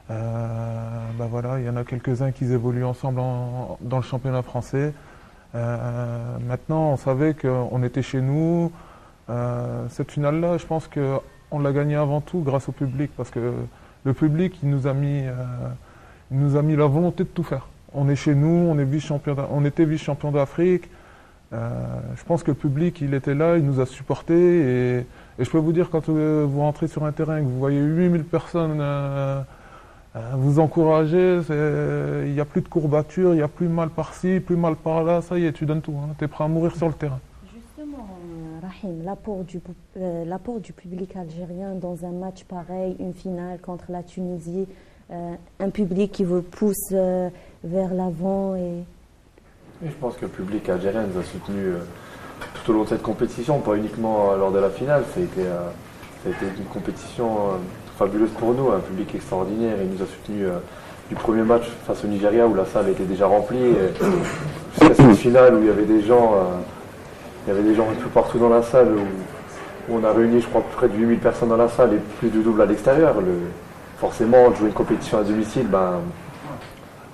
Voilà, il y en a quelques-uns qui évoluent ensemble dans le championnat français. Maintenant, on savait qu'on était chez nous. Cette finale-là, je pense qu'on l'a gagnée avant tout grâce au public. Parce que le public, il nous a mis la volonté de tout faire. On est chez nous, on était vice-champion d'Afrique. Je pense que le public, il était là, il nous a supportés. Et je peux vous dire, quand vous rentrez sur un terrain et que vous voyez 8000 personnes vous encourager, il n'y a plus de courbatures, il n'y a plus mal par-ci, plus mal par-là. Ça y est, tu donnes tout. Hein. Tu es prêt à mourir sur le terrain. Justement, Rahim, l'apport du public algérien dans un match pareil, une finale contre la Tunisie, un public qui vous pousse vers l'avant et je pense que le public algérien nous a soutenus tout au long de cette compétition, pas uniquement lors de la finale. Ça a été une compétition fabuleuse pour nous, un public extraordinaire. Il nous a soutenus du premier match face au Nigeria où la salle était déjà remplie, jusqu'à cette finale où il y avait des gens un peu partout dans la salle, où on a réuni, je crois, près de 8000 personnes dans la salle et plus du double à l'extérieur. Forcément, jouer une compétition à domicile,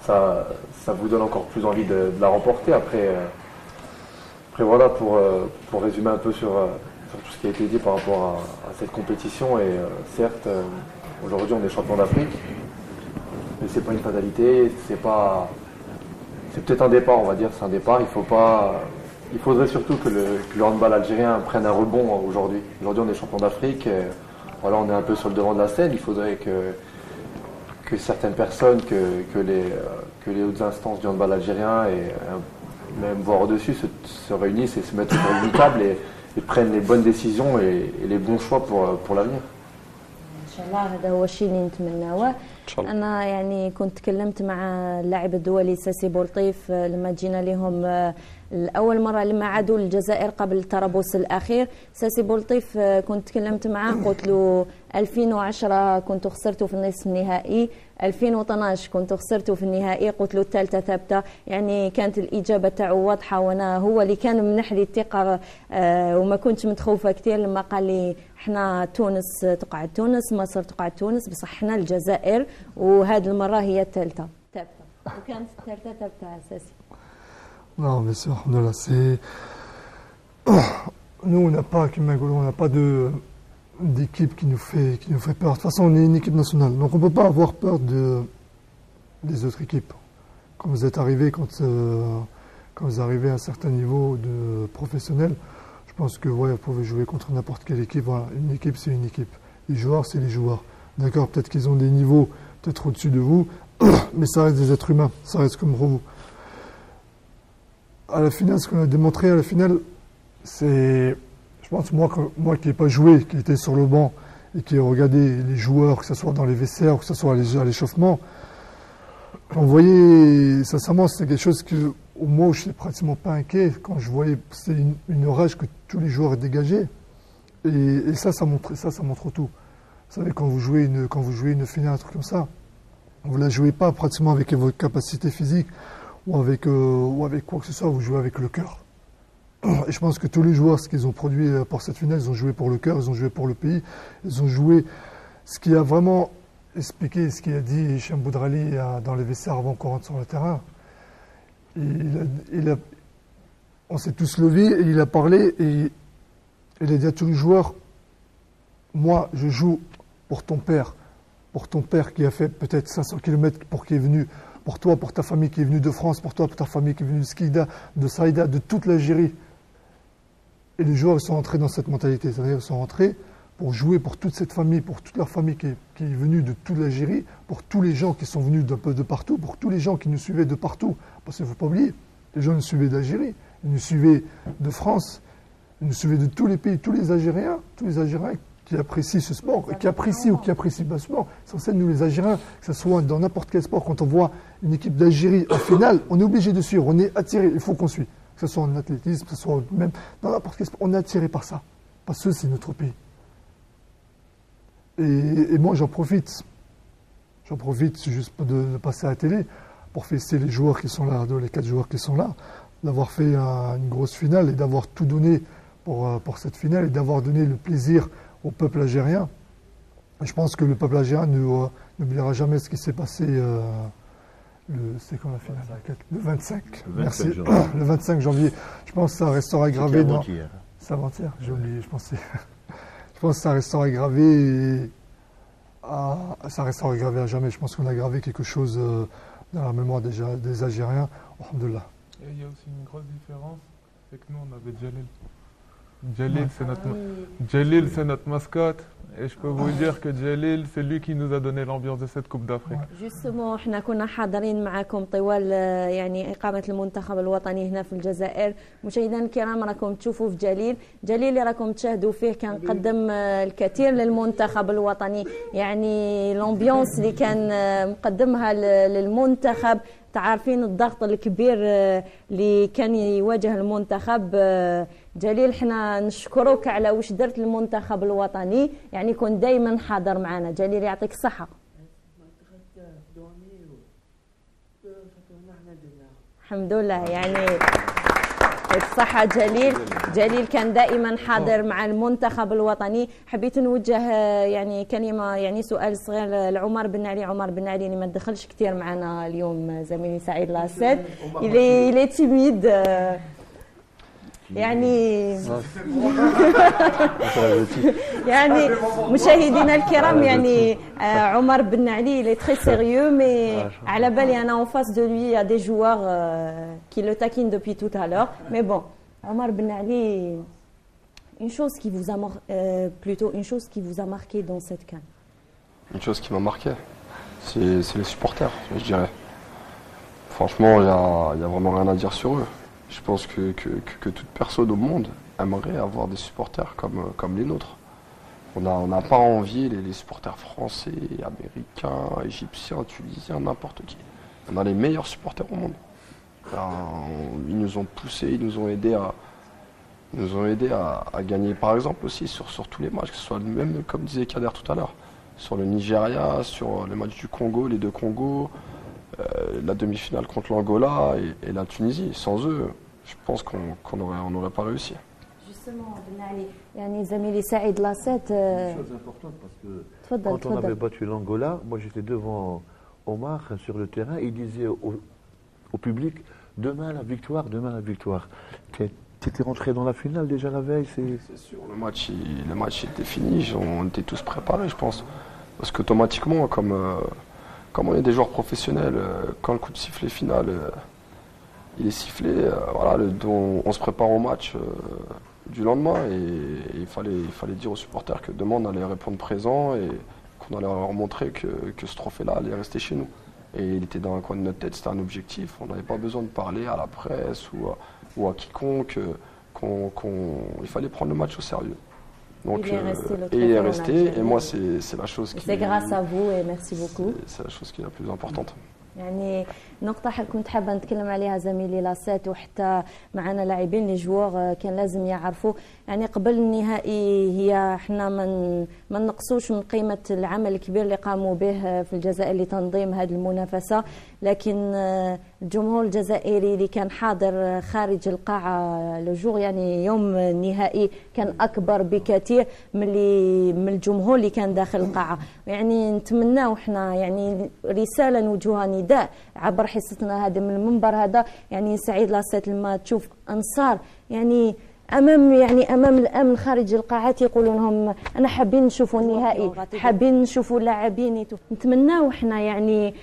ça vous donne encore plus envie de la remporter. Après voilà, pour résumer un peu sur tout ce qui a été dit par rapport à cette compétition. Et certes, aujourd'hui on est champion d'Afrique, mais c'est pas une fatalité, c'est peut-être un départ, on va dire, c'est un départ. Il faudrait surtout que le handball algérien prenne un rebond aujourd'hui. Aujourd'hui on est champion d'Afrique, voilà, on est un peu sur le devant de la scène. Il faudrait que certaines personnes, que les hautes instances du handball algérien et même voire au-dessus se réunissent et se mettent autour d'une table et prennent les bonnes décisions et les bons choix pour l'avenir. ان شاء الله هذا هو الشيء اللي نتمناه. انا يعني كنت تكلمت مع اللاعب الدولي ساسي بولطيف لما جينا لهم الأول مرة لما عادوا للجزائر قبل التربص الأخير. ساسي بولطيف كنت تكلمت معاه قلت له 2010 كنت خسرته في النصف النهائي، 2012 كنت خسرته في النهائي، قلت له الثالثة ثابتة. يعني كانت الإجابة تاعو واضحة، وأنا هو اللي كان منح لي الثقة وما كنتش متخوفة كثير لما قال لي احنا تونس تقعد تونس، مصر تقعد تونس، بصح احنا الجزائر وهذه المرة هي الثالثة ثابتة، وكانت الثالثة ثابتة أساسي. Non, bien sûr, là, c'est... Nous, on n'a pas, on n'a pas d'équipe qui nous fait peur. De toute façon, on est une équipe nationale, donc on ne peut pas avoir peur des autres équipes. Quand vous êtes arrivé, quand vous arrivez à un certain niveau de professionnel, je pense que ouais, vous pouvez jouer contre n'importe quelle équipe. Voilà, une équipe, c'est une équipe. Les joueurs, c'est les joueurs. D'accord, peut-être qu'ils ont des niveaux peut-être au-dessus de vous, mais ça reste des êtres humains, ça reste comme vous. À la finale, ce qu'on a démontré à la finale, c'est, je pense, moi qui n'ai pas joué, qui était sur le banc et qui ai regardé les joueurs, que ce soit dans les vestiaires, que ce soit à l'échauffement, on voyait, sincèrement, c'était quelque chose que, au moins, je n'étais pratiquement pas inquiet quand je voyais, c'est une rage que tous les joueurs dégageaient. Et ça montre tout. Vous savez, quand vous jouez une finale, un truc comme ça, vous ne la jouez pas pratiquement avec votre capacité physique, ou avec quoi que ce soit, vous jouez avec le cœur. Et je pense que tous les joueurs, ce qu'ils ont produit pour cette finale, ils ont joué pour le cœur, ils ont joué pour le pays, ils ont joué ce qui a vraiment expliqué, ce qu'il a dit Hicham Boudrali dans les vestiaires avant qu'on rentre sur le terrain. On s'est tous levés et il a parlé et il a dit à tous les joueurs, moi je joue pour ton père qui a fait peut-être 500 km pour qui est venu, pour toi, pour ta famille qui est venue de France, pour toi, pour ta famille qui est venue de Skida, de Saïda, de toute l'Algérie. Et les joueurs ils sont entrés dans cette mentalité, c'est-à-dire ils sont rentrés pour jouer pour toute cette famille, pour toute leur famille qui est venue de toute l'Algérie, pour tous les gens qui sont venus d'un peu de partout, pour tous les gens qui nous suivaient de partout. Parce qu'il ne faut pas oublier, les gens nous suivaient d'Algérie, ils nous suivaient de France, ils nous suivaient de tous les pays, tous les Algériens qui apprécient ce sport, et qui apprécient ou qui apprécient pas ce sport. C'est censé, nous les Algériens, que ce soit dans n'importe quel sport, quand on voit une équipe d'Algérie en finale, on est obligé de suivre, on est attiré, il faut qu'on suive. que ce soit en athlétisme, que ce soit même dans n'importe quel sport. On est attiré par ça, parce que c'est notre pays. Et moi, j'en profite juste de passer à la télé pour féliciter les joueurs qui sont là, les 4 joueurs qui sont là, d'avoir fait une grosse finale et d'avoir tout donné pour cette finale et d'avoir donné le plaisir au peuple algérien. Et je pense que le peuple algérien n'oubliera jamais ce qui s'est passé c'est quand la finale? Le 25. Merci. Le 25 janvier. Je pense que ça restera gravé dans... C'est avant-hier, j'ai oublié, je pense que ça restera gravé ça restera gravé à jamais. Je pense qu'on a gravé quelque chose dans la mémoire des Algériens. Alhamdoulilah. Et il y a aussi une grosse différence, c'est que nous on avait Djalil. Djalil c'est notre mascotte. Et je peux vous dire que Djalil, c'est lui qui nous a donné l'ambiance de cette Coupe d'Afrique. Justement, احنا كنا حاضرين معكم طوال يعني إقامة المنتخب الوطني هنا في الجزائر. مشاهدينا الكرام راكم تشوفوا في جليل اللي راكم تشاهدوا فيه كان قدم الكثير للمنتخب الوطني، يعني الامبيونس اللي كان مقدمها للمنتخب. تعرفين الضغط الكبير اللي كان يواجه المنتخب. جليل احنا نشكرك على واش درت للمنتخب الوطني، يعني كنت دائما حاضر معنا. جليل يعطيك الصحة. الحمد لله، يعني يعطيك الصحة جليل كان دائما حاضر مع المنتخب الوطني. حبيت نوجه يعني كلمة، يعني سؤال صغير لعمر بن علي. عمر بن علي اللي ما دخلش كثير معنا اليوم، زميلي سعيد لاسيت اللي تيميد يعني يعني مشاهدينا الكرام، يعني عمر بن علي il est très sérieux, mais على بالي انا en face de lui il y a des joueurs qui le taquinent depuis tout à l'heure. Mais bon, Omar Ben Ali, une chose qui vous a marqué dans cette CAN. Une chose qui m'a marqué, c'est les supporters, je dirais. Franchement, il y a vraiment rien à dire sur eux. Je pense que toute personne au monde aimerait avoir des supporters comme les nôtres. On n'a pas envie les supporters français, américains, égyptiens, tunisiens, n'importe qui. On a les meilleurs supporters au monde. Ils nous ont poussés, ils nous ont aidés à gagner, par exemple aussi sur tous les matchs, que ce soit même comme disait Kader tout à l'heure, sur le Nigeria, sur le match du Congo, les 2 Congos, la demi-finale contre l'Angola et la Tunisie. Sans eux, je pense qu'on n'aurait pas réussi. Justement, يعني زميلي سعيد لاسيت. Une chose importante parce que quand on avait battu l'Angola, moi j'étais devant Omar sur le terrain, il disait au public demain la victoire, demain la victoire. Tu étais rentré dans la finale déjà la veille, c'est sûr, le match était fini, on était tous préparés, je pense, parce qu'automatiquement comme on est des joueurs professionnels, quand le coup de sifflet final il est sifflé, voilà, on se prépare au match du lendemain et il fallait dire aux supporters que demain on allait répondre présent et qu'on allait leur montrer que ce trophée-là allait rester chez nous. Et il était dans un coin de notre tête, c'était un objectif, on n'avait pas besoin de parler à la presse ou à quiconque, il fallait prendre le match au sérieux. Donc, il est resté, et moi c'est la chose qui... C'est grâce à vous et merci beaucoup. C'est la chose qui est la plus importante. يعني نقطة كنت حابة نتكلم عليها زميلي لاسيت، وحتى معنا لاعبين لي جوار كان لازم يعرفوا. يعني قبل النهائي هي احنا ما نقصوش من قيمة العمل الكبير اللي قاموا به في الجزائر لتنظيم هذه المنافسة، لكن الجمهور الجزائري اللي كان حاضر خارج القاعة لجوغ يعني يوم النهائي كان أكبر بكثير من الجمهور اللي كان داخل القاعة. يعني نتمناو احنا يعني رسالة نوجهها نداء عبر حصتنا هذا من المنبر هذا. يعني سعيد لاسيت لما تشوف أنصار يعني امام الامن خارج القاعات يقولون لهم انا حابين نشوفوا النهائي، حابين نشوفوا اللاعبين. نتمناو احنا يعني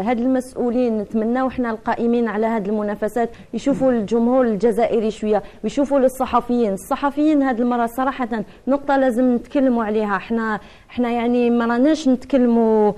هاد المسؤولين، نتمناو احنا القائمين على هاد المنافسات يشوفوا الجمهور الجزائري شويه ويشوفوا الصحفيين هاد المره صراحه نقطه لازم نتكلموا عليها. احنا يعني ما راناش نتكلموا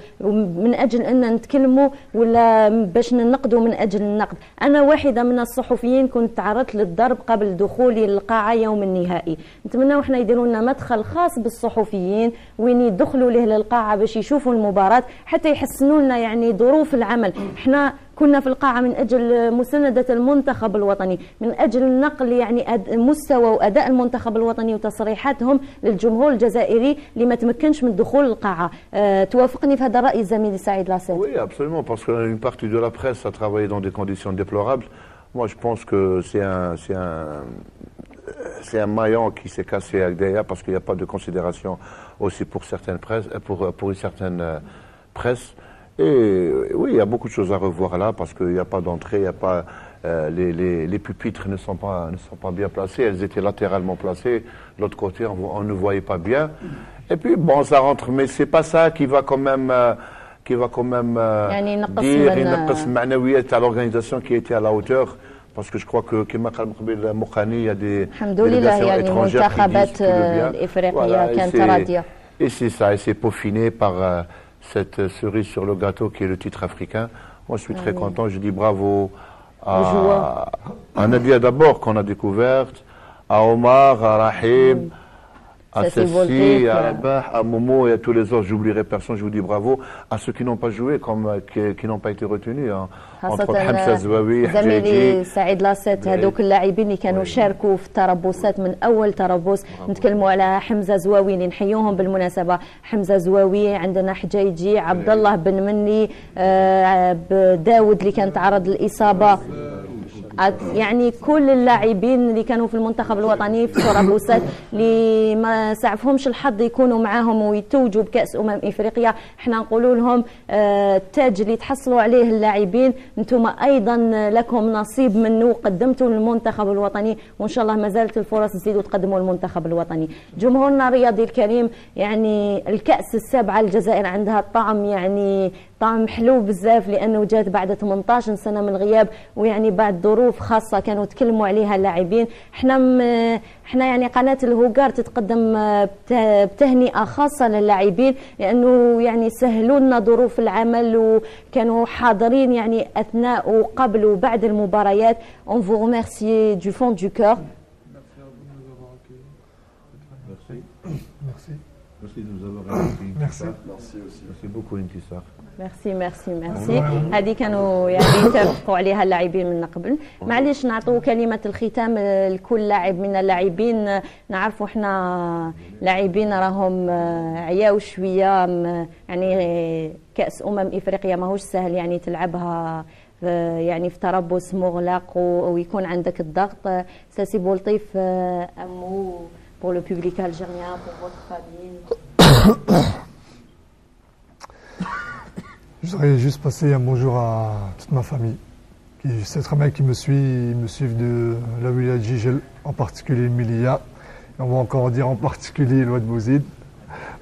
من اجل ان نتكلموا ولا باش ننقدوا من اجل النقد. انا واحده من الصحفيين كنت تعرضت للضرب قبل دخولي للقاعه يوم النهائي. نتمنى احنا يديروا لنا مدخل خاص بالصحفيين وين يدخلوا له للقاعه باش يشوفوا المباراه حتى يحسنوا لنا يعني ظروف العمل. احنا كنا في القاعة من أجل مساندة المنتخب الوطني، من أجل نقل يعني مستوى وأداء المنتخب الوطني وتصريحاتهم للجمهور الجزائري اللي ما تمكنش من دخول القاعة. توافقني في هذا الرأي زميلي سعيد لاسيت؟ Oui, absolument, parce qu'une partie de la presse a travaillé dans des conditions déplorables. Moi, je pense que c'est un maillon qui s'est cassé avec derrière parce qu'il n'y a pas de considération aussi pour certaines presses, pour une certaine presse. Et oui, il y a beaucoup de choses à revoir là parce qu'il n'y a pas d'entrée, il n'y a pas les pupitres ne sont pas bien placés, elles étaient latéralement placées. De l'autre côté, on ne voyait pas bien. Et puis bon, ça rentre, mais c'est pas ça qui va quand même dire à l'organisation qui était à la hauteur. Parce que je crois que Kema Khalmoukbil Mokhani, il y a des délégations étrangères qui disent tout le bien. Voilà, et c'est ça, et c'est peaufiné par cette cerise sur le gâteau qui est le titre africain. Moi, je suis très content. Je dis bravo à Nadia d'abord, qu'on a découverte, à Omar, à Rahim, à Ceci, à Rabah, à Momo et à tous les autres. J'oublierai personne, je vous dis bravo. À ceux qui n'ont pas joué, qui n'ont pas été retenus. Entre Hamza Zouawi, زميلي سعيد لاسيت، هذوك اللاعبين اللي كانوا شاركوا في التربصات من اول تربص. نتكلموا على حمزه زواوي اللي نحيوهم بالمناسبه، حمزه زواوي، عندنا حجيجي، عبد الله بن مني، داود اللي كان تعرض للاصابه، يعني كل اللاعبين اللي كانوا في المنتخب الوطني في التربصات اللي ما سعفهمش الحظ يكونوا معاهم ويتوجوا بكأس افريقيا. احنا نقولوا لهم التاج اللي تحصلوا عليه اللاعبين انتم ايضا لكم نصيب منه، قدمتوا للمنتخب الوطني وان شاء الله ما زالت الفرص تزيدوا تقدموا للمنتخب الوطني. جمهورنا الرياضي الكريم، يعني الكأس السابعة الجزائر عندها طعم، يعني طعم حلو بزاف لانه جات بعد 18 سنه من الغياب، ويعني بعد ظروف خاصه كانوا تكلموا عليها اللاعبين. احنا يعني قناه الهوغار تتقدم بتهنئه خاصه للاعبين لانه يعني سهلوا لنا ظروف العمل وكانوا حاضرين يعني اثناء وقبل وبعد المباريات. On vous remercie du fond du cœur. Merci. Merci de nous avoir invité. Merci. Merci aussi. Merci beaucoup Intisar. ميرسي. هذه كانوا يعني اتفقوا عليها اللاعبين من قبل. معليش نعطوا كلمة الختام لكل لاعب من اللاعبين. نعرفوا احنا لاعبين راهم عياو شوية، يعني كأس افريقيا ماهوش سهل يعني تلعبها يعني في تربص مغلق ويكون عندك الضغط. ساسي بولطيف امو pour le public algérien, pour votre famille. Je voudrais juste passer un bonjour à toute ma famille. C'est très bien qui me suivent de la wilaya Jijel, en particulier Milia. Et on va encore dire en particulier Louad Bouzid.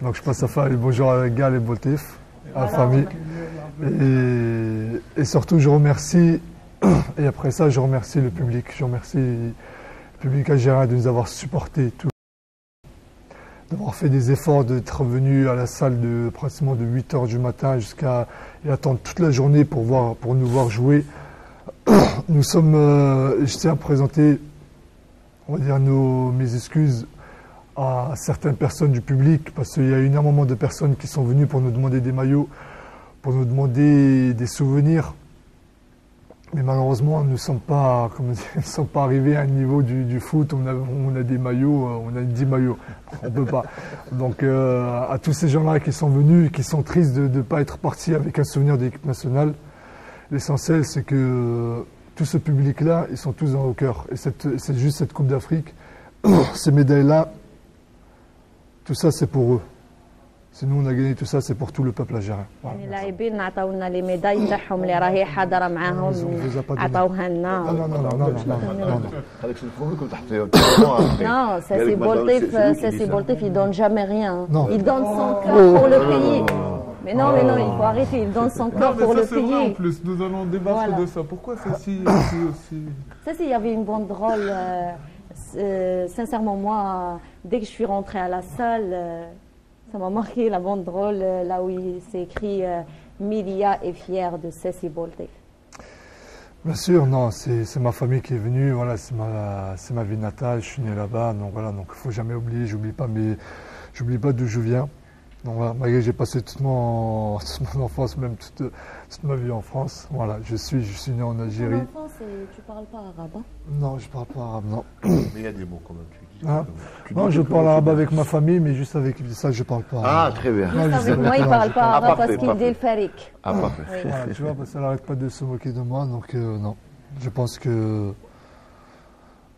Donc je passe à faire le bonjour à Gal et Boltif, à la famille. Et surtout je remercie, et après ça je remercie le public. Je remercie le public algérien de nous avoir supportés, d'avoir fait des efforts, d'être venu à la salle pratiquement de 8h du matin jusqu'à et attendre toute la journée pour nous voir jouer. Nous sommes, je tiens à présenter, on va dire mes excuses à certaines personnes du public parce qu'il y a énormément de personnes qui sont venues pour nous demander des maillots, pour nous demander des souvenirs. Mais malheureusement, nous ne sommes pas arrivés à un niveau du foot. On a des maillots, on a 10 maillots. On ne peut pas. Donc, à tous ces gens-là qui sont venus, qui sont tristes de ne pas être partis avec un souvenir de l'équipe nationale, l'essentiel, c'est que tout ce public-là, ils sont tous dans nos cœurs. Et c'est juste cette Coupe d'Afrique, ces médailles-là, tout ça, c'est pour eux. Si nous on a gagné tout ça, c'est pour tout le peuple algérien. يعني اللاعبين عطاونا لي ميداي تاعهم اللي راهي حاضره معاهم عطاوها لنا. Non, Sassi Boltif, il donne jamais rien. Il donne son cœur pour le pays. Mais non, il faut arrêter. Il donne son cœur pour le pays. En plus, nous allons débattre de ça. Pourquoi Sassi aussi Sassi, il y avait une banderole. Sincèrement, moi, dès que je suis rentrée à la salle. Ça m'a marqué la banderole là où c'est écrit Milia est fière de Sassi Boltif. Bien sûr, non, c'est ma famille qui est venue, voilà, c'est ma ville natale, je suis né là-bas, donc voilà, donc il ne faut jamais oublier, j'oublie pas d'où je viens. Donc voilà, malgré que j'ai passé toute mon enfance, même toute ma vie en France. Voilà, je suis né en Algérie. En France, tu parles pas arabe, hein? Non, je parle pas arabe, non. Mais il y a des mots quand même, tu dis. Hein? Tu Non, dis je que parle tu arabe dis. avec ma famille, mais juste avec ça, je parle pas Ah, arabe. très bien. Non, Juste je avec sais moi, il pas, parle je pas parle- arabe parce parfait, qu'il dit le farik. Ah, parfait. Oui. Voilà, tu vois, parce qu'elle n'arrête pas de se moquer de moi, donc non. Je pense que...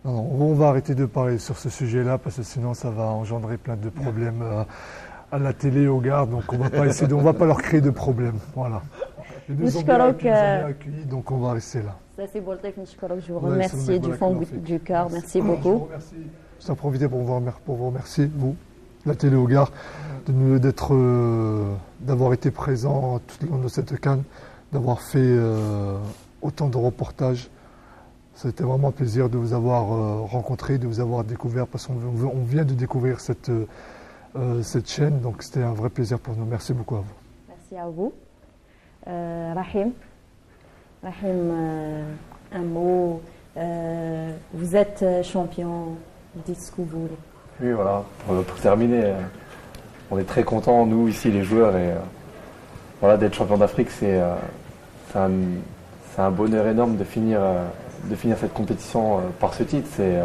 Non, on va arrêter de parler sur ce sujet-là, parce que sinon ça va engendrer plein de problèmes à la télé, aux gardes, donc on va pas essayer, on va pas leur créer de problèmes. Voilà. Les deux ont bien accueillis, donc on va rester là. Ça, c'est Boltef Nchkorok. Je vous Ouais, remercie c'est le du mec fond voilà, du cœur. Merci Je vous beaucoup. remercie. Je profiter pour vous remercier, vous, la télé au gare, d'avoir été présent tout le long de cette CAN, d'avoir fait autant de reportages. C'était vraiment un plaisir de vous avoir rencontré, de vous avoir découvert, parce qu'on vient de découvrir cette chaîne, donc c'était un vrai plaisir pour nous. Merci beaucoup à vous. Merci à vous. Rahim, un mot. Vous êtes champion. Dites ce que vous voulez. Oui, voilà. Pour terminer, on est très contents, nous, ici, les joueurs, et voilà, d'être champion d'Afrique, c'est un bonheur énorme de finir cette compétition par ce titre. C'est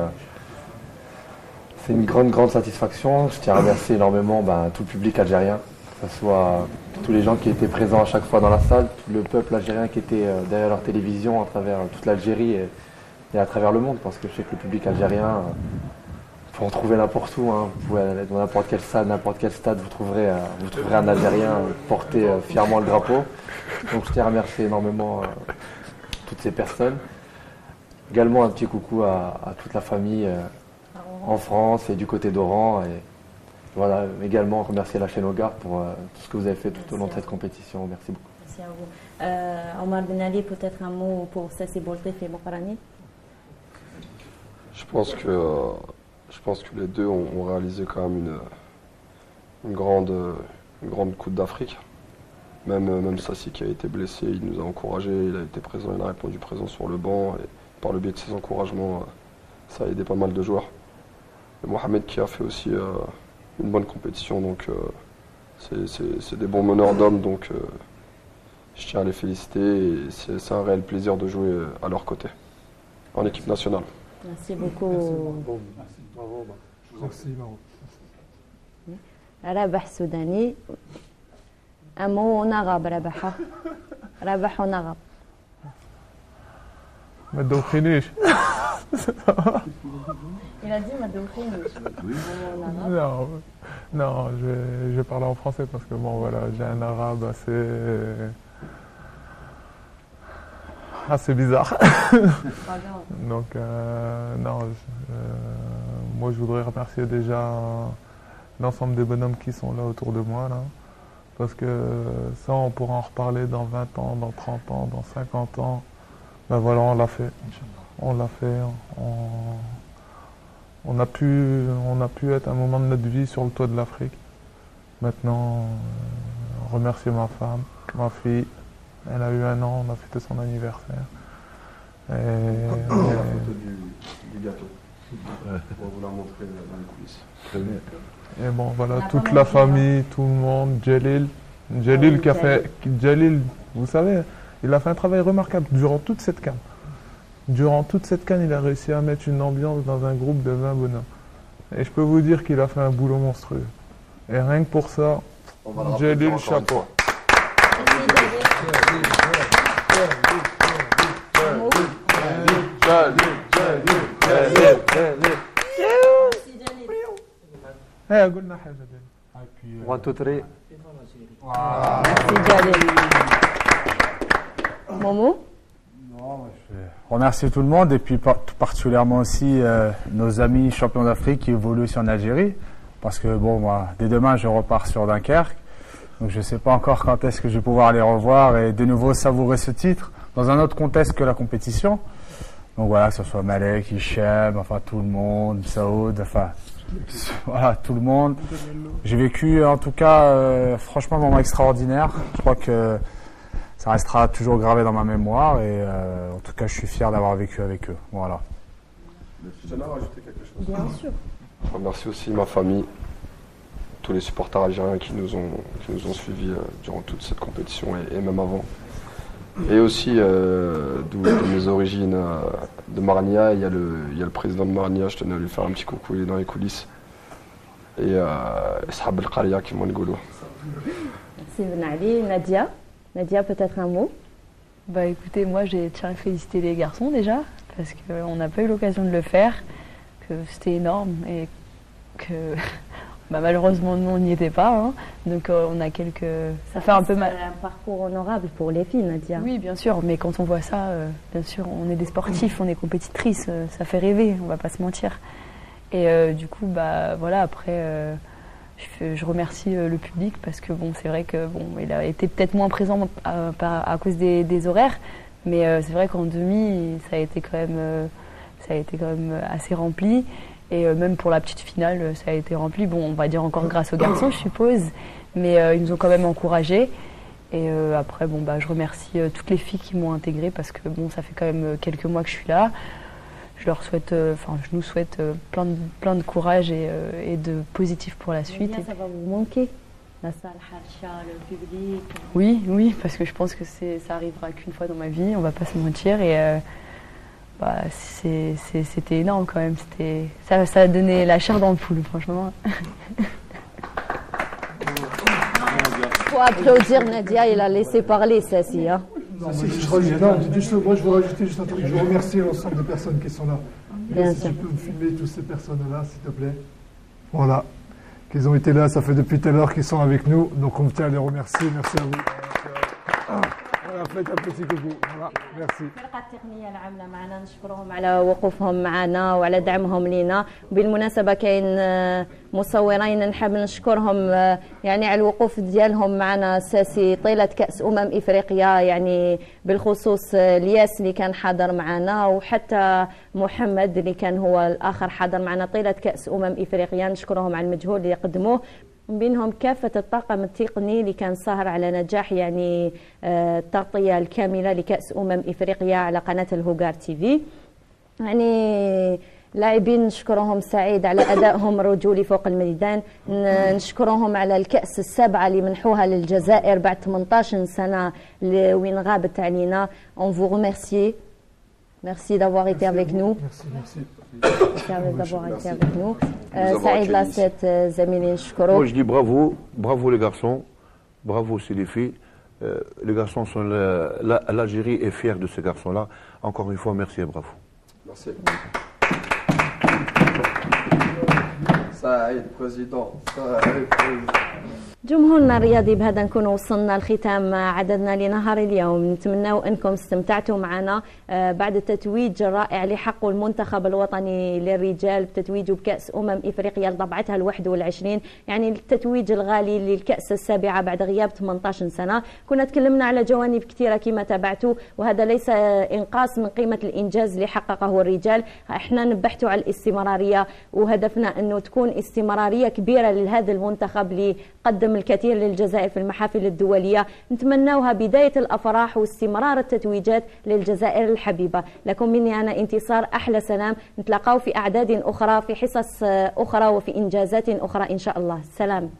une grande satisfaction. Je tiens à remercier énormément tout le public algérien, que ce soit tous les gens qui étaient présents à chaque fois dans la salle, tout le peuple algérien qui était derrière leur télévision à travers toute l'Algérie et à travers le monde, parce que je sais que le public algérien, faut en trouver n'importe où, hein. Vous pouvez aller dans n'importe quel stade, vous trouverez un Algérien porter fièrement le drapeau. Donc je tiens à remercier énormément toutes ces personnes. Également un petit coucou à toute la famille en France et du côté d'Oran. Et voilà, également remercier la chaîne au Gard pour tout ce que vous avez fait tout au long de cette compétition. Merci beaucoup. Merci à vous. Omar Ben Ali, peut-être un mot pour Sassi Boltef et Mokrani. Je pense que les deux ont réalisé quand même une grande Coupe d'Afrique. Même Sassi qui a été blessé, il nous a encouragés, il a été présent, il a répondu présent sur le banc. Et par le biais de ses encouragements, ça a aidé pas mal de joueurs. Et Mohamed qui a fait aussi une bonne compétition, donc c'est des bons meneurs d'hommes, donc je tiens à les féliciter et c'est un réel plaisir de jouer à leur côté, en équipe nationale. Merci beaucoup. Merci. Bravo. Merci, Maro. Rabah Soudani. Un mot en arabe, Rabah. Rabah en arabe. ما تدوخينيش. Il a dit ma Non, je vais parler en français parce que bon voilà, j'ai un arabe assez bizarre. Donc moi je voudrais remercier déjà l'ensemble des bonhommes qui sont là autour de moi là, parce que ça on pourra en reparler dans 20 ans, dans 30 ans, dans 50 ans. Ben voilà, on l'a fait. On a pu être à un moment de notre vie sur le toit de l'Afrique. Maintenant, remercier ma femme, ma fille. Elle a eu 1 an, on a fêté son anniversaire. La photo du gâteau. On va vous la montrer dans les coulisses. Très bien. Et bon, voilà, toute la famille, tout le monde, Jalil qui a fait... Jalil, vous savez, il a fait un travail remarquable durant toute cette CAN. Durant toute cette CAN, il a réussi à mettre une ambiance dans un groupe de 20 bonhommes. Et je peux vous dire qu'il a fait un boulot monstrueux. Et rien que pour ça, Jalil, chapeau. Hey, قلنا حاجة. 1, 2, 3. Merci Jalil. Momo. Je remercie tout le monde et puis particulièrement aussi nos amis champions d'Afrique qui évoluent aussi en Algérie. Parce que bon, moi, dès demain, je repars sur Dunkerque. Donc je ne sais pas encore quand est-ce que je vais pouvoir les revoir et de nouveau savourer ce titre dans un autre contexte que la compétition. Donc voilà, que ce soit Malek, Hichem, enfin tout le monde, Saoud, enfin voilà, tout le monde. J'ai vécu en tout cas franchement un moment extraordinaire. Je crois que ça restera toujours gravé dans ma mémoire et en tout cas je suis fier d'avoir vécu avec eux. Voilà. Je tenais à rajouter quelque chose. Bien sûr. Je remercie aussi ma famille, tous les supporters algériens qui nous ont suivis durant toute cette compétition et même avant. Et aussi, d'où mes origines de Marnia, il y a le président de Marnia, je tenais à lui faire un petit coucou, il est dans les coulisses. Et Ashab al-Qaria qui m'ont négolo. Merci Ben Ali. Nadia, peut-être un mot? Bah écoutez, moi j'ai tiens à féliciter les garçons déjà, parce qu'on n'a pas eu l'occasion de le faire, que c'était énorme et que bah, malheureusement nous on n'y était pas, hein. Donc on a ça fait un peu mal. C'est un parcours honorable pour les filles, Nadia. Oui, bien sûr, mais quand on voit ça, bien sûr, on est des sportifs, on est compétitrices, ça fait rêver, on va pas se mentir. Et du coup, bah voilà, après, je remercie le public parce que bon, c'est vrai que bon, il a été peut-être moins présent à cause des horaires, mais c'est vrai qu'en demi, ça a été quand même assez rempli. Et même pour la petite finale, ça a été rempli. Bon, on va dire encore grâce aux garçons, je suppose, mais ils nous ont quand même encouragés. Et après, bon, bah, je remercie toutes les filles qui m'ont intégrée parce que bon, ça fait quand même quelques mois que je suis là. Je nous souhaite plein de courage et de positif pour la suite. Ça va vous manquer, la salle Harsha, le public? Oui, parce que je pense que ça arrivera qu'une fois dans ma vie, on va pas se mentir. Et bah, c'était énorme quand même. Ça a donné la chair dans le poule, franchement. Faut applaudir Nadia, il a laissé parler Sassi. Hein. Moi je veux rajouter juste un truc. Je remercie l'ensemble des personnes qui sont là. Bien si sûr. tu peux me filmer toutes ces personnes-là, s'il te plaît. Voilà. Qu'ils ont été là, ça fait depuis tout à l'heure qu'ils sont avec nous. Donc on tient à les remercier. Merci à vous. Voilà, faites un petit coucou. Voilà, merci. الفرقة التقنية العاملة معنا نشكرهم على وقوفهم معنا وعلى دعمهم لنا. بالمناسبة كاين مصورين نحب نشكرهم يعني على الوقوف ديالهم معنا ساسي طيلة كأس إفريقيا، يعني بالخصوص الياس اللي كان حاضر معنا وحتى محمد اللي كان هو الآخر حاضر معنا طيلة كأس إفريقيا. نشكرهم على المجهود اللي قدموه، بينهم كافة الطاقم التقني اللي كان ساهر على نجاح يعني التغطية الكاملة لكأس إفريقيا على قناة الهوغار تي في. يعني لاعبين نشكرهم سعيد على أدائهم الرجولي فوق الميدان. نشكرهم على الكأس السابعة اللي منحوها للجزائر بعد 18 سنة وين غابت علينا. On vous remercie. Merci d'avoir été avec nous. Merci. d'avoir été avec nous. Saïd Lasset, زميلي نشكره. Moi je dis bravo les garçons, bravo aussi les filles. Les garçons sont l'Algérie est fière de ces garçons-là. Encore une fois, merci et bravo. Merci. Saïd, président. جمهورنا الرياضي، بهذا نكون وصلنا لختام عددنا لنهار اليوم. نتمنى انكم استمتعتوا معنا بعد التتويج الرائع لحقه المنتخب الوطني للرجال بتتويجه بكأس إفريقيا لطبعتها ال21، يعني التتويج الغالي للكأس السابعة بعد غياب 18 سنة. كنا تكلمنا على جوانب كثيرة كما تابعتوا، وهذا ليس إنقاص من قيمة الإنجاز اللي حققه الرجال. احنا نبحثوا على الاستمرارية، وهدفنا أنه تكون استمرارية كبيرة لهذا المنتخب اللي قدم الكثير للجزائر في المحافل الدولية. نتمناوها بداية الأفراح واستمرار التتويجات للجزائر الحبيبة. لكم مني أنا انتصار، أحلى سلام. نتلاقاو في أعداد أخرى، في حصص أخرى، وفي إنجازات أخرى إن شاء الله. سلام.